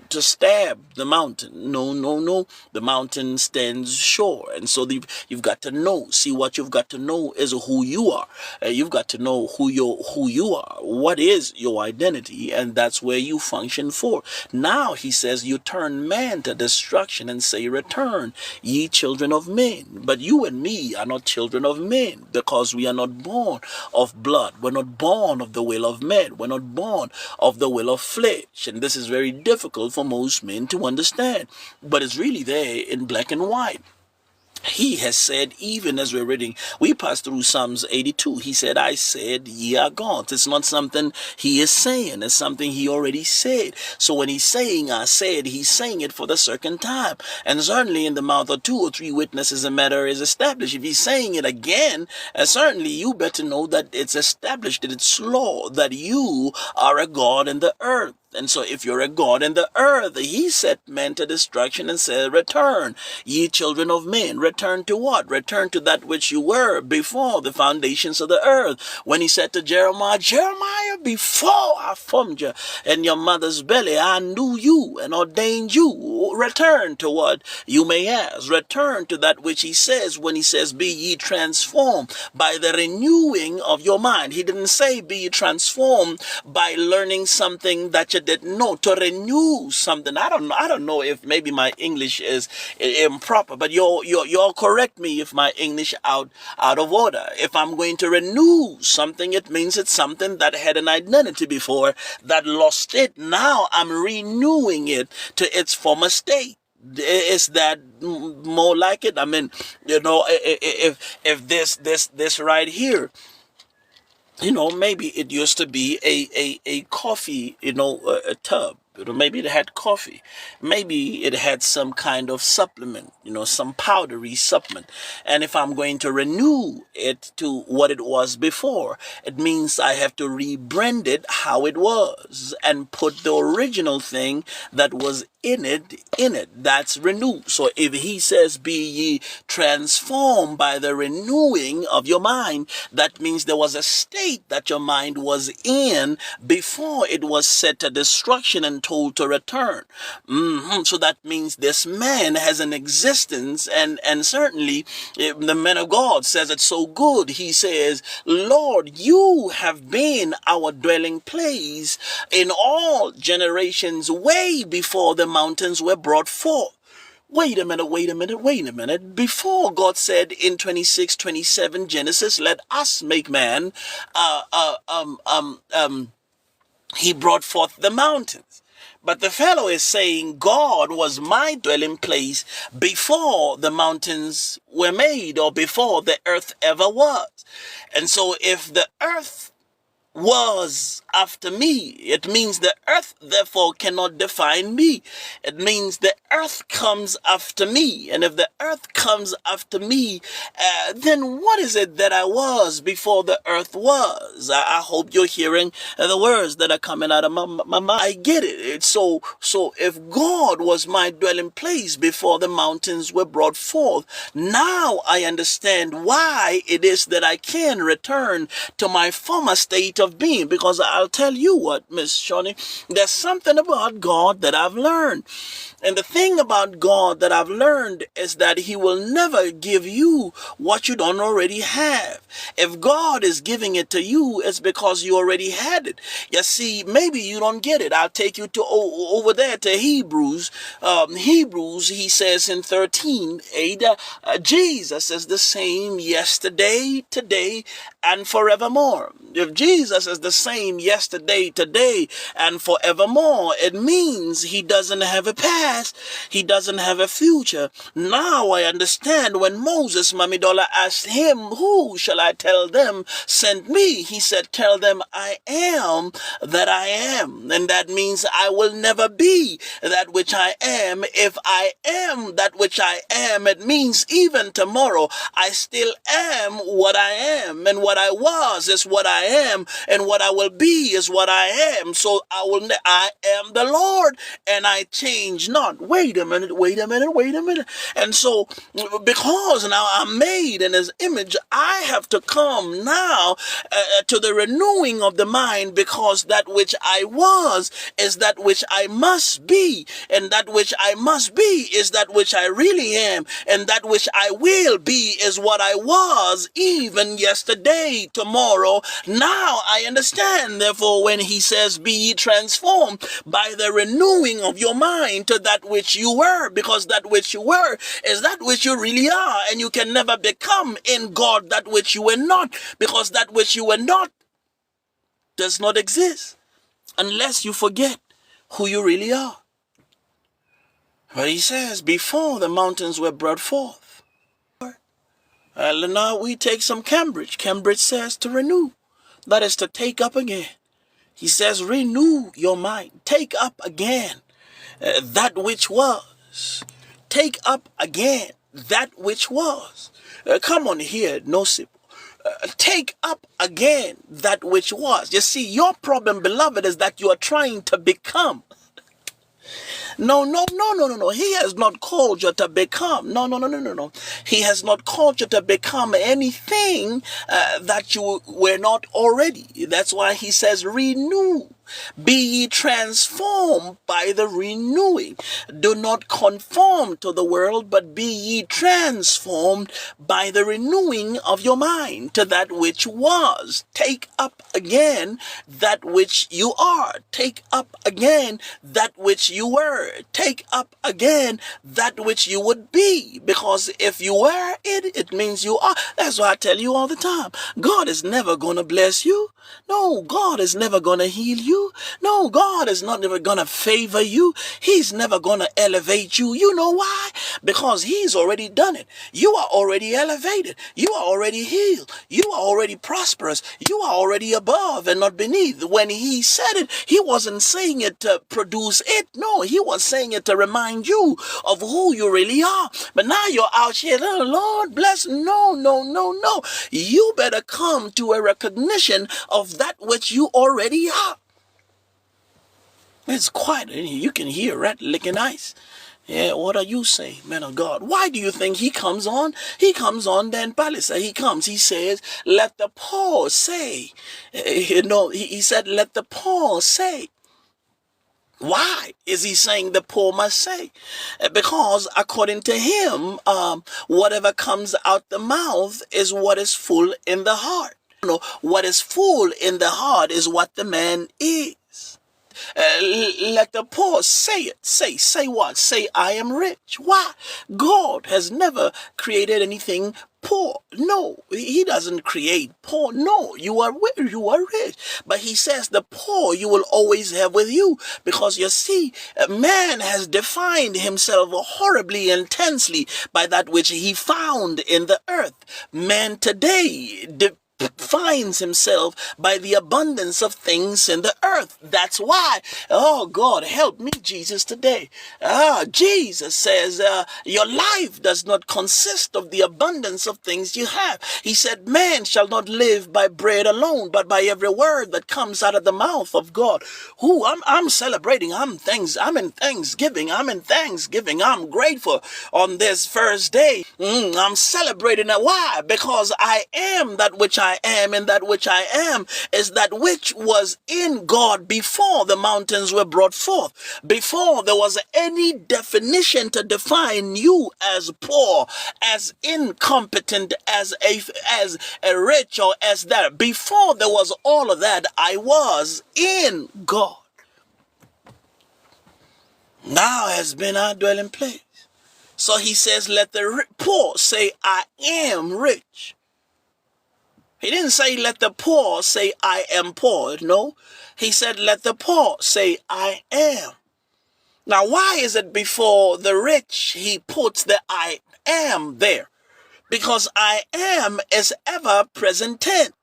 to stab the mountain? No, no, no. The mountain stands sure. And so you've got to know. See, what you've got to know is who you are. You've got to know who you are. What is your identity? And that's where you function for. Now he says, you turn man to destruction and say, return, ye children of men. But you and me are not children of men, because we are not born of blood. We're not born of the will of men. We're not born of the will of flesh. And this is very difficult for most men to understand, but it's really there in black and white. He has said, even as we're reading, we passed through Psalms 82. He said, I said, ye are gods. It's not something he is saying. It's something he already said. So when he's saying, I said, he's saying it for the second time. And certainly in the mouth of 2 or 3 witnesses, a matter is established. If he's saying it again, certainly you better know that it's established, that it's law, that you are a God in the earth. And so if you're a God in the earth, he set men to destruction and said, return, ye children of men. Return to what? Return to that which you were before the foundations of the earth. When he said to Jeremiah, Jeremiah, before I formed you in your mother's belly, I knew you and ordained you. Return to what, you may ask. Return to that which he says when he says, be ye transformed by the renewing of your mind. He didn't say be ye transformed by learning something that you didn't know, to renew something. I don't know if maybe my English is improper, but you'll correct me if my English out of order. If I'm going to renew something, it means it's something that had an identity before that lost it. Now I'm renewing it to its former state. Is that more like it? I mean, if this right here, maybe it used to be a coffee, a tub. Maybe it had coffee. Maybe it had some kind of supplement, some powdery supplement. And if I'm going to renew it to what it was before, it means I have to rebrand it how it was and put the original thing that was in it. That's renew. So if he says, be ye transformed by the renewing of your mind, that means there was a state that your mind was in before it was set to destruction and told to return. So that means this man has an existence, and certainly the man of God says it so good. He says, Lord, you have been our dwelling place in all generations way before the mountains were brought forth. Wait a minute. Before God said in 26:27 Genesis, let us make man, he brought forth the mountains. But the fellow is saying God was my dwelling place before the mountains were made, or before the earth ever was. And so if the earth was after me, it means the earth therefore cannot define me. It means the earth comes after me. And if the earth comes after me, then what is it that I was before the earth was? I hope you're hearing the words that are coming out of my mind. I get it. So if God was my dwelling place before the mountains were brought forth, now I understand why it is that I can return to my former state of being. Because I'll tell you what, Miss Shawnee, there's something about God that I've learned. And the thing about God that I've learned is that he will never give you what you don't already have. If God is giving it to you, it's because you already had it. You see, maybe you don't get it. I'll take you to over there to Hebrews. Hebrews, he says in 13:8, Jesus is the same yesterday, today, and forevermore. If Jesus is the same yesterday, today, and forevermore, it means he doesn't have a past. He doesn't have a future. Now I understand when Moses, Mamidola, asked him, who shall I tell them sent me? He said, tell them I am that I am. And that means I will never be that which I am. If I am that which I am, it means even tomorrow I still am what I am. And what I was is what I am. And what I will be is what I am. So I am the Lord and I change not. Wait a minute. And so because now I'm made in his image, I have to come now to the renewing of the mind, because that which I was is that which I must be, and that which I must be is that which I really am, and that which I will be is what I was even yesterday, tomorrow. Now I understand, therefore, when he says, be ye transformed by the renewing of your mind to that which you were, because that which you were is that which you really are, and you can never become in God that which you were not, because that which you were not does not exist unless you forget who you really are. But he says, before the mountains were brought forth. Now we take some Cambridge. Cambridge says to renew. That is to take up again. He says, renew your mind. Take up again that which was. Take up again that which was. Come on here, no sip. Take up again that which was. You see, your problem, beloved, is that you are trying to become. No. He has not called you to become. No. He has not called you to become anything that you were not already. That's why he says renew. Be ye transformed by the renewing. Do not conform to the world, but be ye transformed by the renewing of your mind to that which was. Take up again that which you are. Take up again that which you were. Take up again that which you would be. Because if you were it, it means you are. That's why I tell you all the time, God is never going to bless you No, God is never going to heal you. No, God is not never going to favor you. He's never going to elevate you. You know why? Because he's already done it. You are already elevated. You are already healed. You are already prosperous. You are already above and not beneath. When he said it, he wasn't saying it to produce it. No, he was saying it to remind you of who you really are. But now you're out here, oh, Lord bless. No, no, no, no. You better come to a recognition of that which you already are. It's quiet in here. You can hear rat licking ice. Yeah, what are you saying, man of God? Why do you think he comes on? He comes on then Palace. He comes, he says, let the poor say. He said, let the poor say. Why is he saying the poor must say? Because according to him, whatever comes out the mouth is what is full in the heart. What is full in the heart is what the man is. Let the poor say it. Say what? Say, I am rich. Why? God has never created anything poor. No, he doesn't create poor. No, you are rich. But he says the poor you will always have with you. Because you see, man has defined himself horribly, intensely by that which he found in the earth. Man today finds himself by the abundance of things in the earth. That's why, oh God, help me, Jesus, today. Jesus says, your life does not consist of the abundance of things you have. He said, man shall not live by bread alone, but by every word that comes out of the mouth of God. I'm celebrating. I'm in Thanksgiving. I'm grateful on this first day. I'm celebrating. Why? Because I am that which I am, and that which I am is that which was in God before the mountains were brought forth, before there was any definition to define you as poor, as incompetent, as a rich, or as that. Before there was all of that, I was in God. Now has been our dwelling place. So he says, let the poor say, I am rich. He didn't say, let the poor say, I am poor. No, he said, let the poor say, I am. Now, why is it before the rich he puts the I am there? Because I am is ever present tense.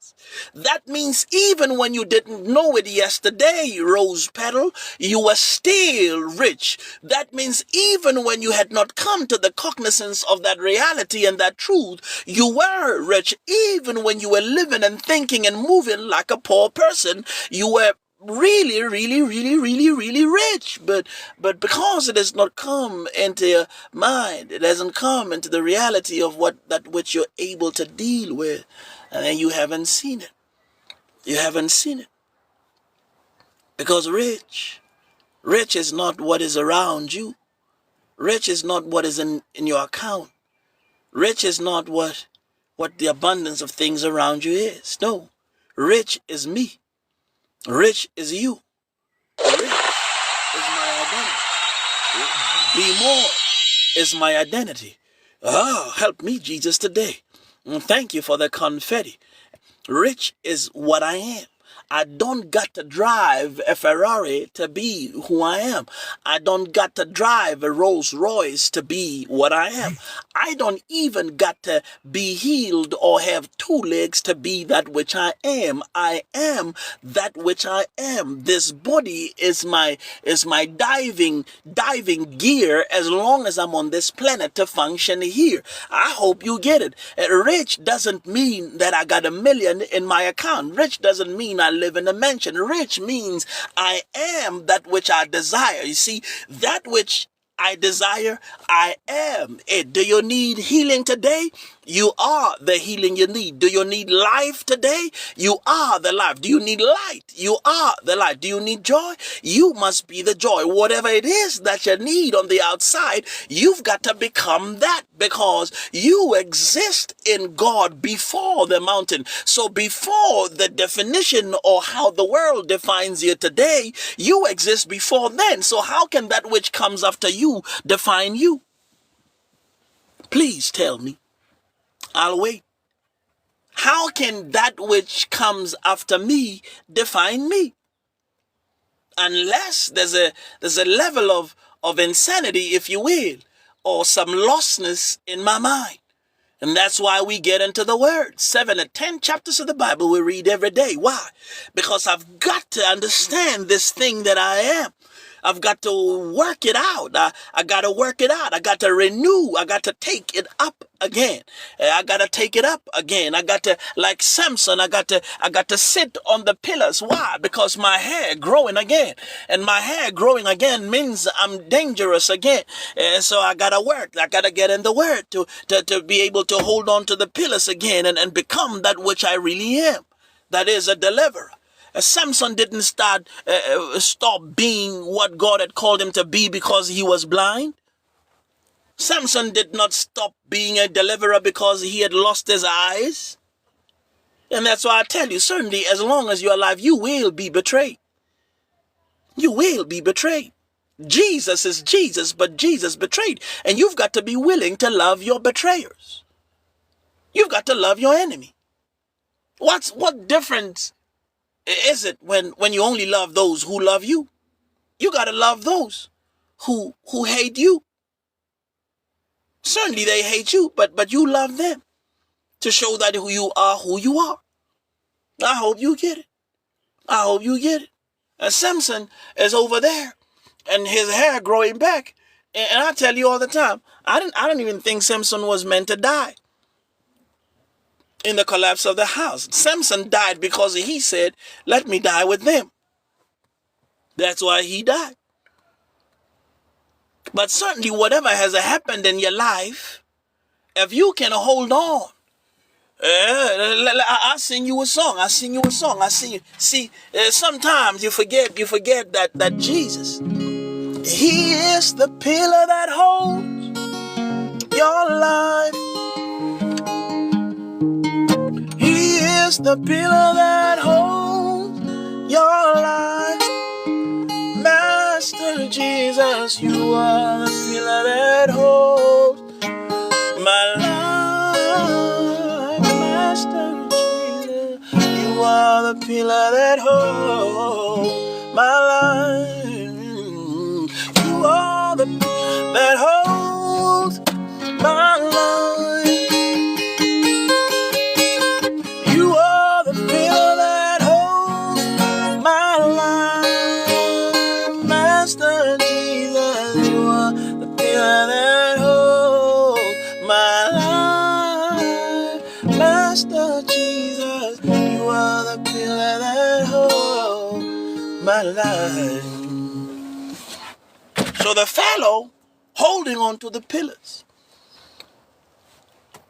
That means even when you didn't know it yesterday, rose petal, you were still rich. That means even when you had not come to the cognizance of that reality and that truth, you were rich. Even when you were living and thinking and moving like a poor person, you were really rich, but because it has not come into your mind, it hasn't come into the reality of that which you're able to deal with, and then you haven't seen it. Because rich is not what is around you. Rich is not what is in your account. Rich is not what the abundance of things around you is. No, rich is me. Rich is you. Rich is my identity. Be more is my identity. Oh, help me, Jesus, today. Thank you for the confetti. Rich is what I am. I don't got to drive a Ferrari to be who I am. I don't got to drive a Rolls Royce to be what I am. I don't even got to be healed or have two legs to be that which I am. I am that which I am. This body is my diving gear as long as I'm on this planet to function here. I hope you get it. Rich doesn't mean that I got $1 million in my account. Rich doesn't mean I live in a mansion. Rich means I am that which I desire. You see, that which I desire, I am it. Do you need healing today? You are the healing you need. Do you need life today? You are the life. Do you need light? You are the light. Do you need joy? You must be the joy. Whatever it is that you need on the outside, you've got to become that, because you exist in God before the mountain. So before the definition or how the world defines you today, you exist before then. So how can that which comes after you define you? Please tell me. I'll wait. How can that which comes after me define me? Unless there's a level of insanity, if you will, or some lostness in my mind. And that's why we get into the Word. 7 or 10 chapters of the Bible we read every day. Why? Because I've got to understand this thing that I am. I've got to work it out. I got to work it out. I got to renew. I got to take it up again. I got to take it up again. I got to, like Samson, I got to sit on the pillars. Why? Because my hair growing again. And my hair growing again means I'm dangerous again. And so I got to work. I got to get in the Word to be able to hold on to the pillars again and become that which I really am. That is a deliverer. Samson didn't stop being what God had called him to be because he was blind. Samson did not stop being a deliverer because he had lost his eyes. And that's why I tell you, certainly as long as you're alive, you will be betrayed. You will be betrayed. Jesus is Jesus, but Jesus betrayed. And you've got to be willing to love your betrayers. You've got to love your enemy. What difference is it when you only love those who love you? You got to love those who hate you. Certainly they hate you, but you love them to show that who you are. I hope you get it. I hope you get it. And Samson is over there and his hair growing back. And I tell you all the time, I don't even think Samson was meant to die in the collapse of the house. Samson died because he said, let me die with them. That's why he died. But certainly whatever has happened in your life, if you can hold on, I sing you a song. I sing you a song. I sing you. See, sometimes you forget that Jesus, he is the pillar that holds your life. He is the pillar that holds your life. Master Jesus, you are the pillar that holds my life. Master Jesus, you are the pillar that holds my life. You are the pillar that holds my life. You are the pillar that holds my life. Master Jesus, you are the pillar that holds my life. Master Jesus, you are the pillar that holds my life. So the fellow holding on to the pillars.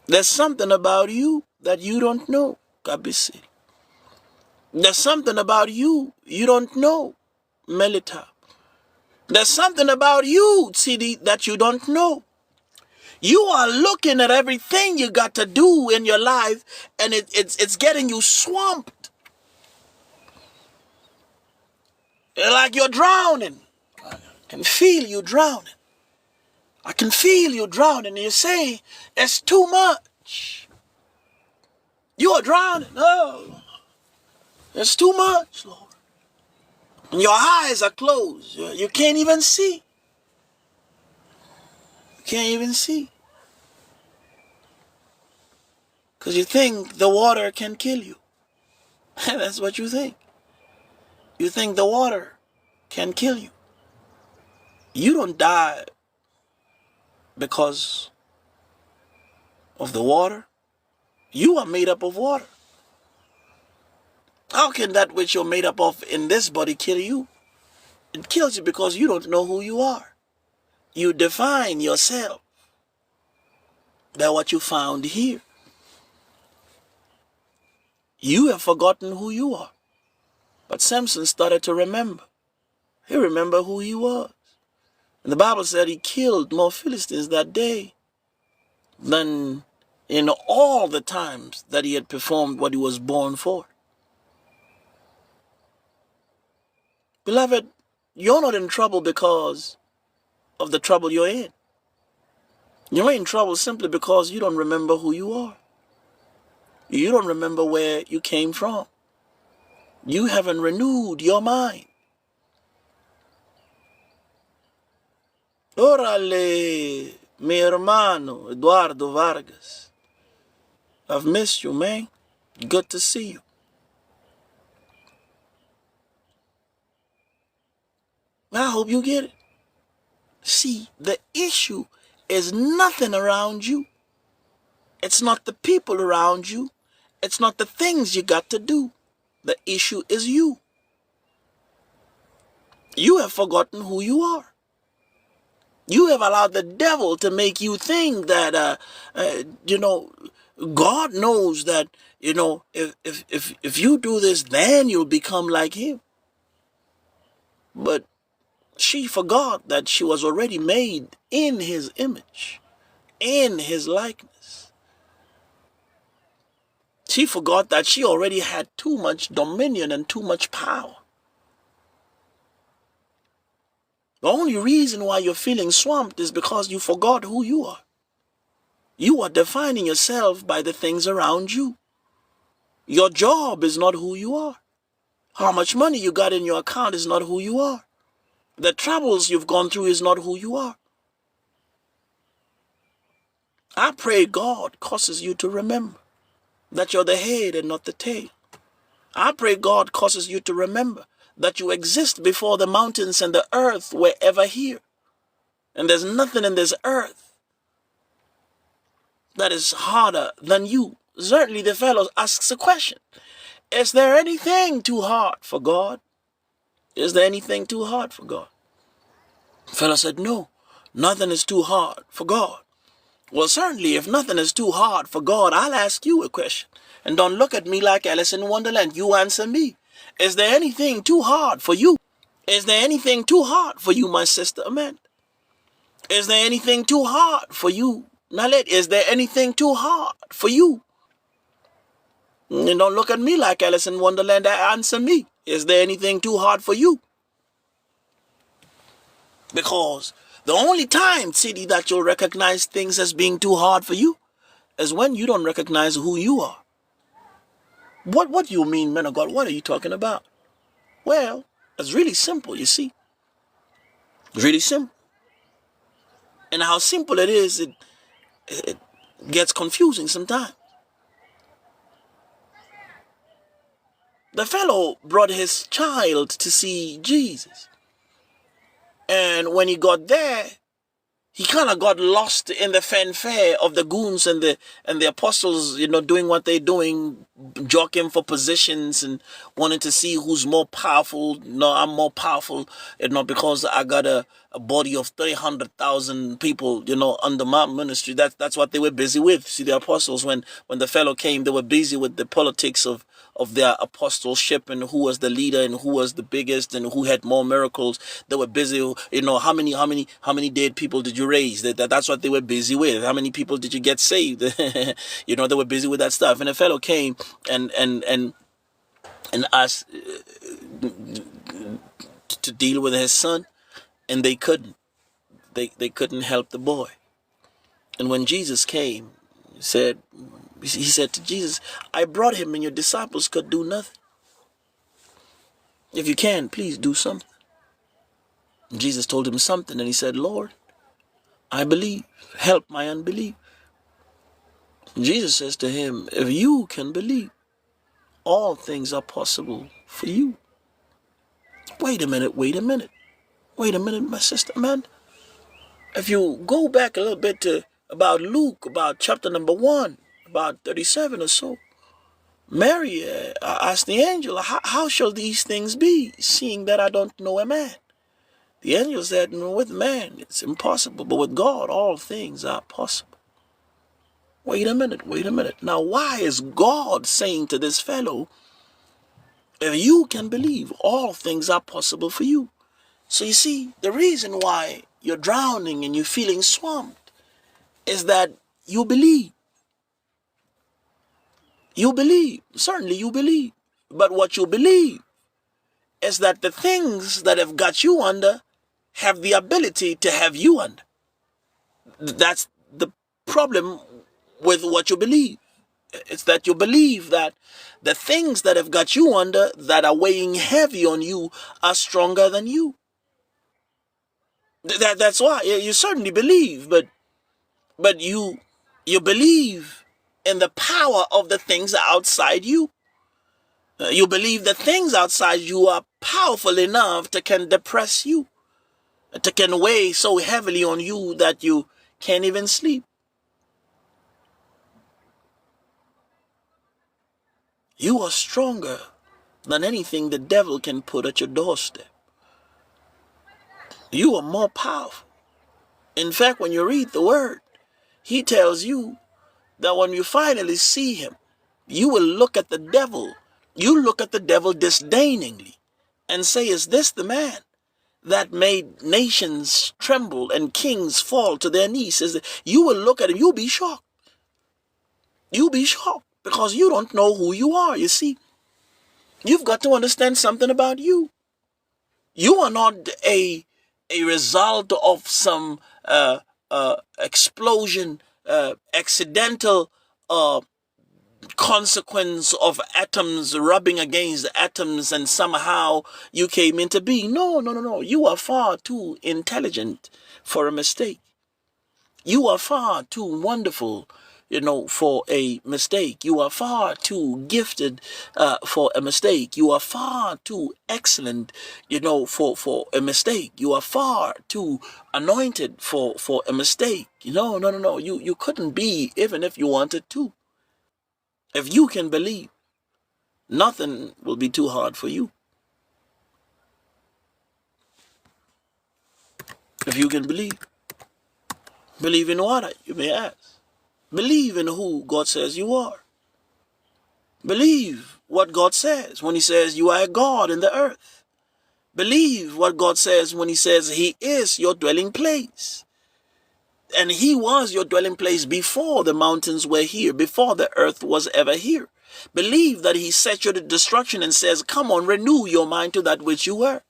There's something about you that you don't know, Kabisi. There's something about you don't know, Melita. There's something about you, Sidi, that you don't know. You are looking at everything you got to do in your life, and it's getting you swamped. Like you're drowning. I can feel you drowning. I can feel you drowning. You say, it's too much. You are drowning. Oh, it's too much, Lord. And your eyes are closed. You can't even see. You can't even see. Because you think the water can kill you. That's what you think. You think the water can kill you. You don't die because of the water. You are made up of water. How can that which you're made up of in this body kill you? It kills you because you don't know who you are. You define yourself by what you found here. You have forgotten who you are. But Samson started to remember. He remembered who he was. And the Bible said he killed more Philistines that day than in all the times that he had performed what he was born for. Beloved, you're not in trouble because of the trouble you're in. You're in trouble simply because you don't remember who you are. You don't remember where you came from. You haven't renewed your mind. Órale, mi hermano, Eduardo Vargas. I've missed you, man. Good to see you. I hope you get it. See, the issue is nothing around you. It's not the people around you. It's not the things you got to do. The issue is you. You have forgotten who you are. You have allowed the devil to make you think that, God knows that, if you do this, then you'll become like him. But she forgot that she was already made in his image, in his likeness. She forgot that she already had too much dominion and too much power. The only reason why you're feeling swamped is because you forgot who you are. You are defining yourself by the things around you. Your job is not who you are. How much money you got in your account is not who you are. The troubles you've gone through is not who you are. I pray God causes you to remember that you're the head and not the tail. I pray God causes you to remember that you exist before the mountains and the earth were ever here. And there's nothing in this earth that is harder than you. Certainly the fellow asks a question. Is there anything too hard for God? Is there anything too hard for God? The fellow said, no, nothing is too hard for God. Well, certainly if nothing is too hard for God, I'll ask you a question. And don't look at me like Alice in Wonderland. You answer me. Is there anything too hard for you? Is there anything too hard for you, my sister Amanda? Is there anything too hard for you, Nalet? Is there anything too hard for you? And don't look at me like Alice in Wonderland. Answer me. Is there anything too hard for you? Because the only time, City, that you'll recognize things as being too hard for you is when you don't recognize who you are. What do you mean, man of God? What are you talking about? Well, it's really simple, you see. It's really simple. And how simple it is, it gets confusing sometimes. The fellow brought his child to see Jesus. And when he got there, he kind of got lost in the fanfare of the goons and the apostles, doing what they're doing, jockeying for positions and wanting to see who's more powerful. No, I'm more powerful, because I got a body of 300,000 people, under my ministry. That's what they were busy with. See, the apostles, when the fellow came, they were busy with the politics of their apostleship and who was the leader and who was the biggest and who had more miracles. They were busy, how many dead people did you raise? That's what they were busy with. How many people did you get saved? They were busy with that stuff. And a fellow came and asked to deal with his son, and they couldn't. They couldn't help the boy. And when Jesus came, he said to Jesus, I brought him and your disciples could do nothing. If you can, please do something. And Jesus told him something, and he said, Lord, I believe. Help my unbelief. And Jesus says to him, if you can believe, all things are possible for you. Wait a minute, my sister Amanda. If you go back a little bit to about Luke, about chapter number 1, about 37 or so, Mary asked the angel, how shall these things be, seeing that I don't know a man? The angel said, with man it's impossible, but with God all things are possible. Wait a minute. Now, why is God saying to this fellow, if you can believe, all things are possible for you? So you see, the reason why you're drowning and you're feeling swamped is that you believe. You believe. Certainly you believe. But what you believe is that the things that have got you under have the ability to have you under. That's the problem with what you believe. It's that you believe that the things that have got you under, that are weighing heavy on you, are stronger than you. That's why you certainly believe, but you believe in the power of the things outside you. You believe that things outside you are powerful enough to can depress you, to can weigh so heavily on you that you can't even sleep. You are stronger than anything the devil can put at your doorstep. You are more powerful. In fact, when you read the word, he tells you that when you finally see him, you will look at the devil. You look at the devil disdainingly and say, is this the man that made nations tremble and kings fall to their knees? You will look at him, you'll be shocked. You'll be shocked because you don't know who you are. You see, you've got to understand something about you. You are not a result of some explosion, accidental consequence of atoms rubbing against atoms and somehow you came into being. No, no, no, no. You are far too intelligent for a mistake. You are far too wonderful, for a mistake. You are far too gifted for a mistake. You are far too excellent, for a mistake. You are far too anointed for a mistake. No, no, no, no. You couldn't be even if you wanted to. If you can believe, nothing will be too hard for you. If you can believe. Believe in what, you may ask? Believe in who God says you are. Believe what God says when he says you are a God in the earth. Believe what God says when he says he is your dwelling place. And he was your dwelling place before the mountains were here, before the earth was ever here. Believe that he set you to destruction and says, come on, renew your mind to that which you were.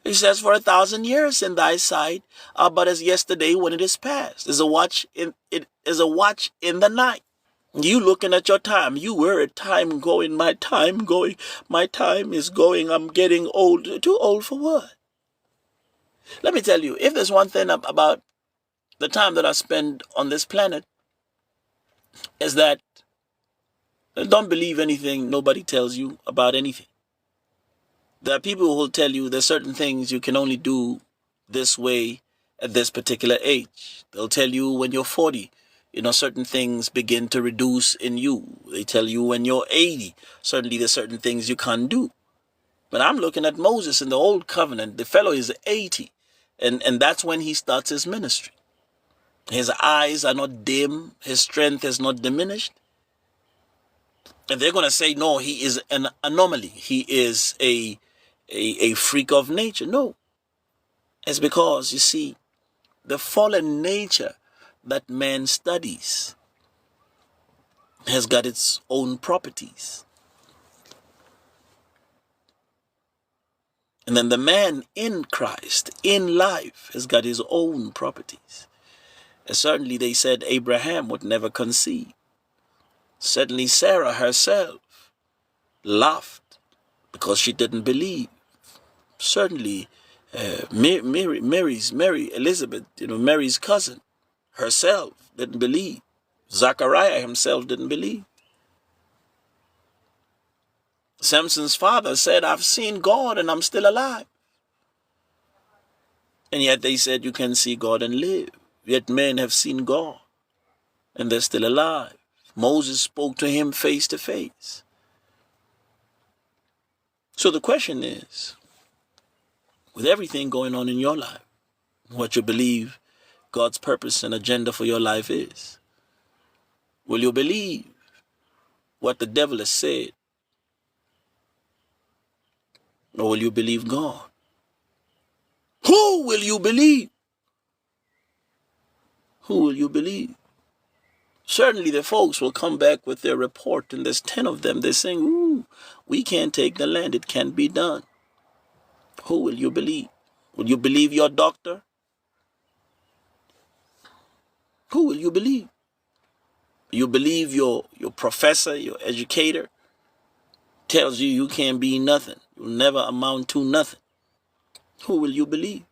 He says, for 1,000 years in thy sight are but as yesterday when it is past. It is a watch in the night. You looking at your time. You were at time going, my time going, my time is going. I'm getting old. Too old for what? Let me tell you, if there's one thing about the time that I spend on this planet, is that don't believe anything nobody tells you about anything. There are people who will tell you there's certain things you can only do this way at this particular age. They'll tell you when you're 40, certain things begin to reduce in you. They tell you when you're 80, certainly there's certain things you can't do. But I'm looking at Moses in the old covenant. The fellow is 80, and that's when he starts his ministry. His eyes are not dim. His strength is not diminished. And they're going to say, no, he is an anomaly. He is a freak of nature. No. It's because, you see, the fallen nature that man studies has got its own properties. And then the man in Christ, in life, has got his own properties. And certainly they said Abraham would never conceive. Certainly Sarah herself laughed because she didn't believe. Certainly Mary, Elizabeth, Mary's cousin, herself didn't believe. Zachariah himself didn't believe. Samson's father said, I've seen God and I'm still alive. And yet they said you can see God and live. Yet men have seen God and they're still alive. Moses spoke to him face to face. So the question is, with everything going on in your life, what you believe God's purpose and agenda for your life is, will you believe what the devil has said? Or will you believe God? Who will you believe? Who will you believe? Certainly the folks will come back with their report, and there's 10 of them. They're saying, ooh, we can't take the land. It can't be done. Who will you believe? Will you believe your doctor? Who will you believe? You believe your professor, your educator tells you you can't be nothing. You'll never amount to nothing. Who will you believe?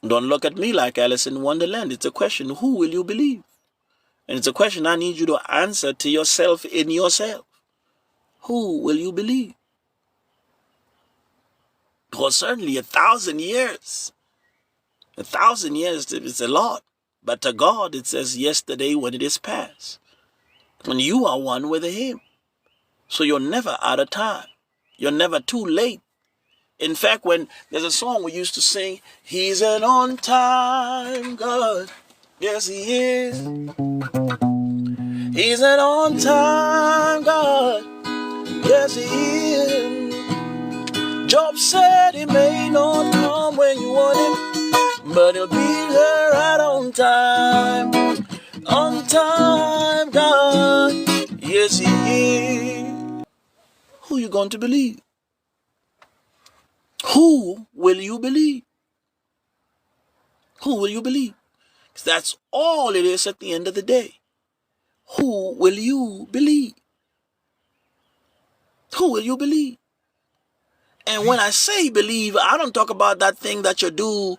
Don't look at me like Alice in Wonderland. It's a question. Who will you believe? And it's a question I need you to answer to yourself in yourself. Who will you believe? Because certainly 1,000 years. 1,000 years is a lot. But to God it says yesterday when it is past. And you are one with him. So you're never out of time. You're never too late. In fact, when there's a song we used to sing, he's an on-time God. Yes, he is. He's an on-time God. Yes, he is. Job said he may not come when you want him, but he'll be there right on time. On time, God. Yes, he is. Who are you going to believe? Who will you believe? Who will you believe? That's all it is at the end of the day. Who will you believe? Who will you believe? And when I say believe, I don't talk about that thing that you do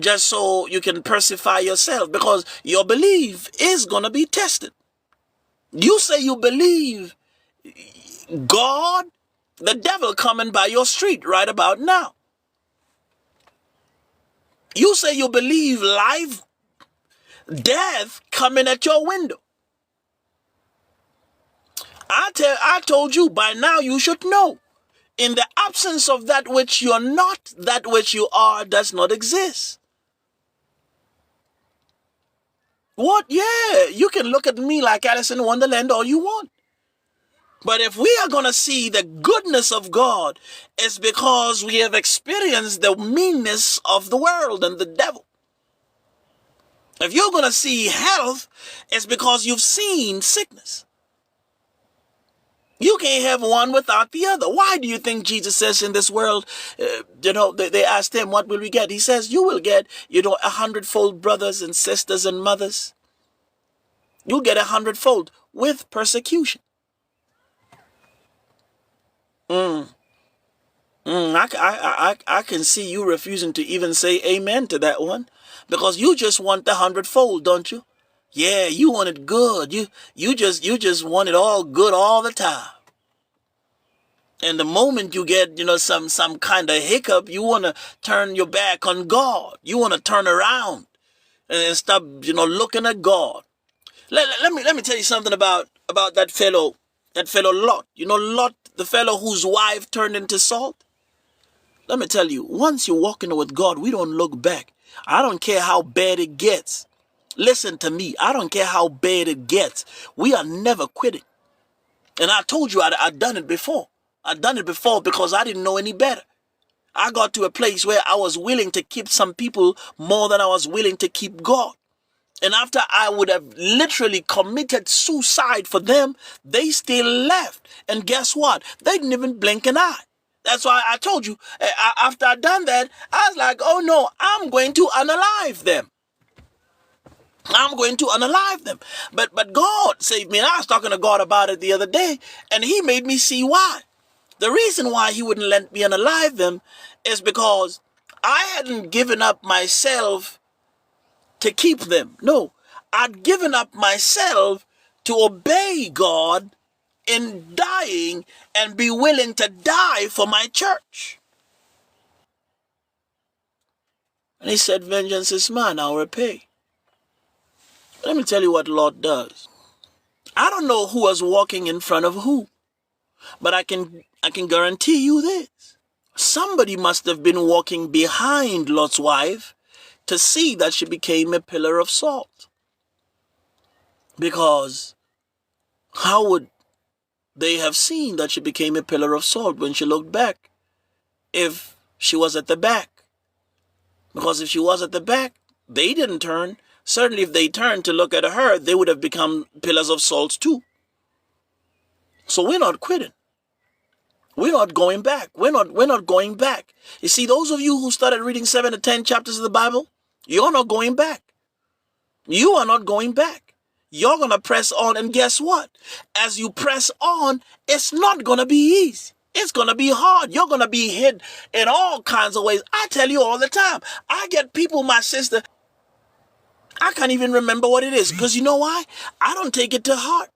just so you can pacify yourself, because your belief is going to be tested. You say you believe God, the devil coming by your street right about now. You say you believe life, death coming at your window. I told you by now you should know. In the absence of that which you're not, that which you are does not exist. What? Yeah, you can look at me like Alice in Wonderland all you want. But if we are going to see the goodness of God, it's because we have experienced the meanness of the world and the devil. If you're going to see health, it's because you've seen sickness. You can't have one without the other. Why do you think Jesus says in this world, they asked him, what will we get? He says, you will get, 100-fold brothers and sisters and mothers. You'll get 100-fold with persecution. I can see you refusing to even say amen to that one, because you just want the 100-fold, don't you? Yeah, you want it good. You just want it all good all the time. And the moment you get, some kind of hiccup, you want to turn your back on God. You want to turn around and stop, looking at God. Let me tell you something about that fellow Lot. Lot, the fellow whose wife turned into salt. Let me tell you, once you're walking with God, we don't look back. I don't care how bad it gets. Listen to me. I don't care how bad it gets. We are never quitting. And I told you I'd done it before. I'd done it before because I didn't know any better. I got to a place where I was willing to keep some people more than I was willing to keep God. And after I would have literally committed suicide for them, they still left. And guess what? They didn't even blink an eye. That's why I told you, after I'd done that, I was like, oh no, I'm going to unalive them. I'm going to unalive them. But God saved me. And I was talking to God about it the other day, and he made me see why. The reason why he wouldn't let me unalive them is because I hadn't given up myself to keep them. No, I'd given up myself to obey God in dying and be willing to die for my church. And he said, vengeance is mine, I'll repay. Let me tell you what Lot does. I don't know who was walking in front of who, but I can guarantee you this. Somebody must have been walking behind Lot's wife to see that she became a pillar of salt. Because how would they have seen that she became a pillar of salt when she looked back if she was at the back? Because if she was at the back, they didn't turn. Certainly if they turned to look at her, they would have become pillars of salt too. So we're not quitting. We're not going back. We're not going back. You see, those of you who started reading 7 to 10 chapters of the Bible, you're not going back. You are not going back. You're going to press on, and guess what? As you press on, it's not going to be easy. It's going to be hard. You're going to be hit in all kinds of ways. I tell you all the time. I get people, my sister, I can't even remember what it is, because you know why? I don't take it to heart.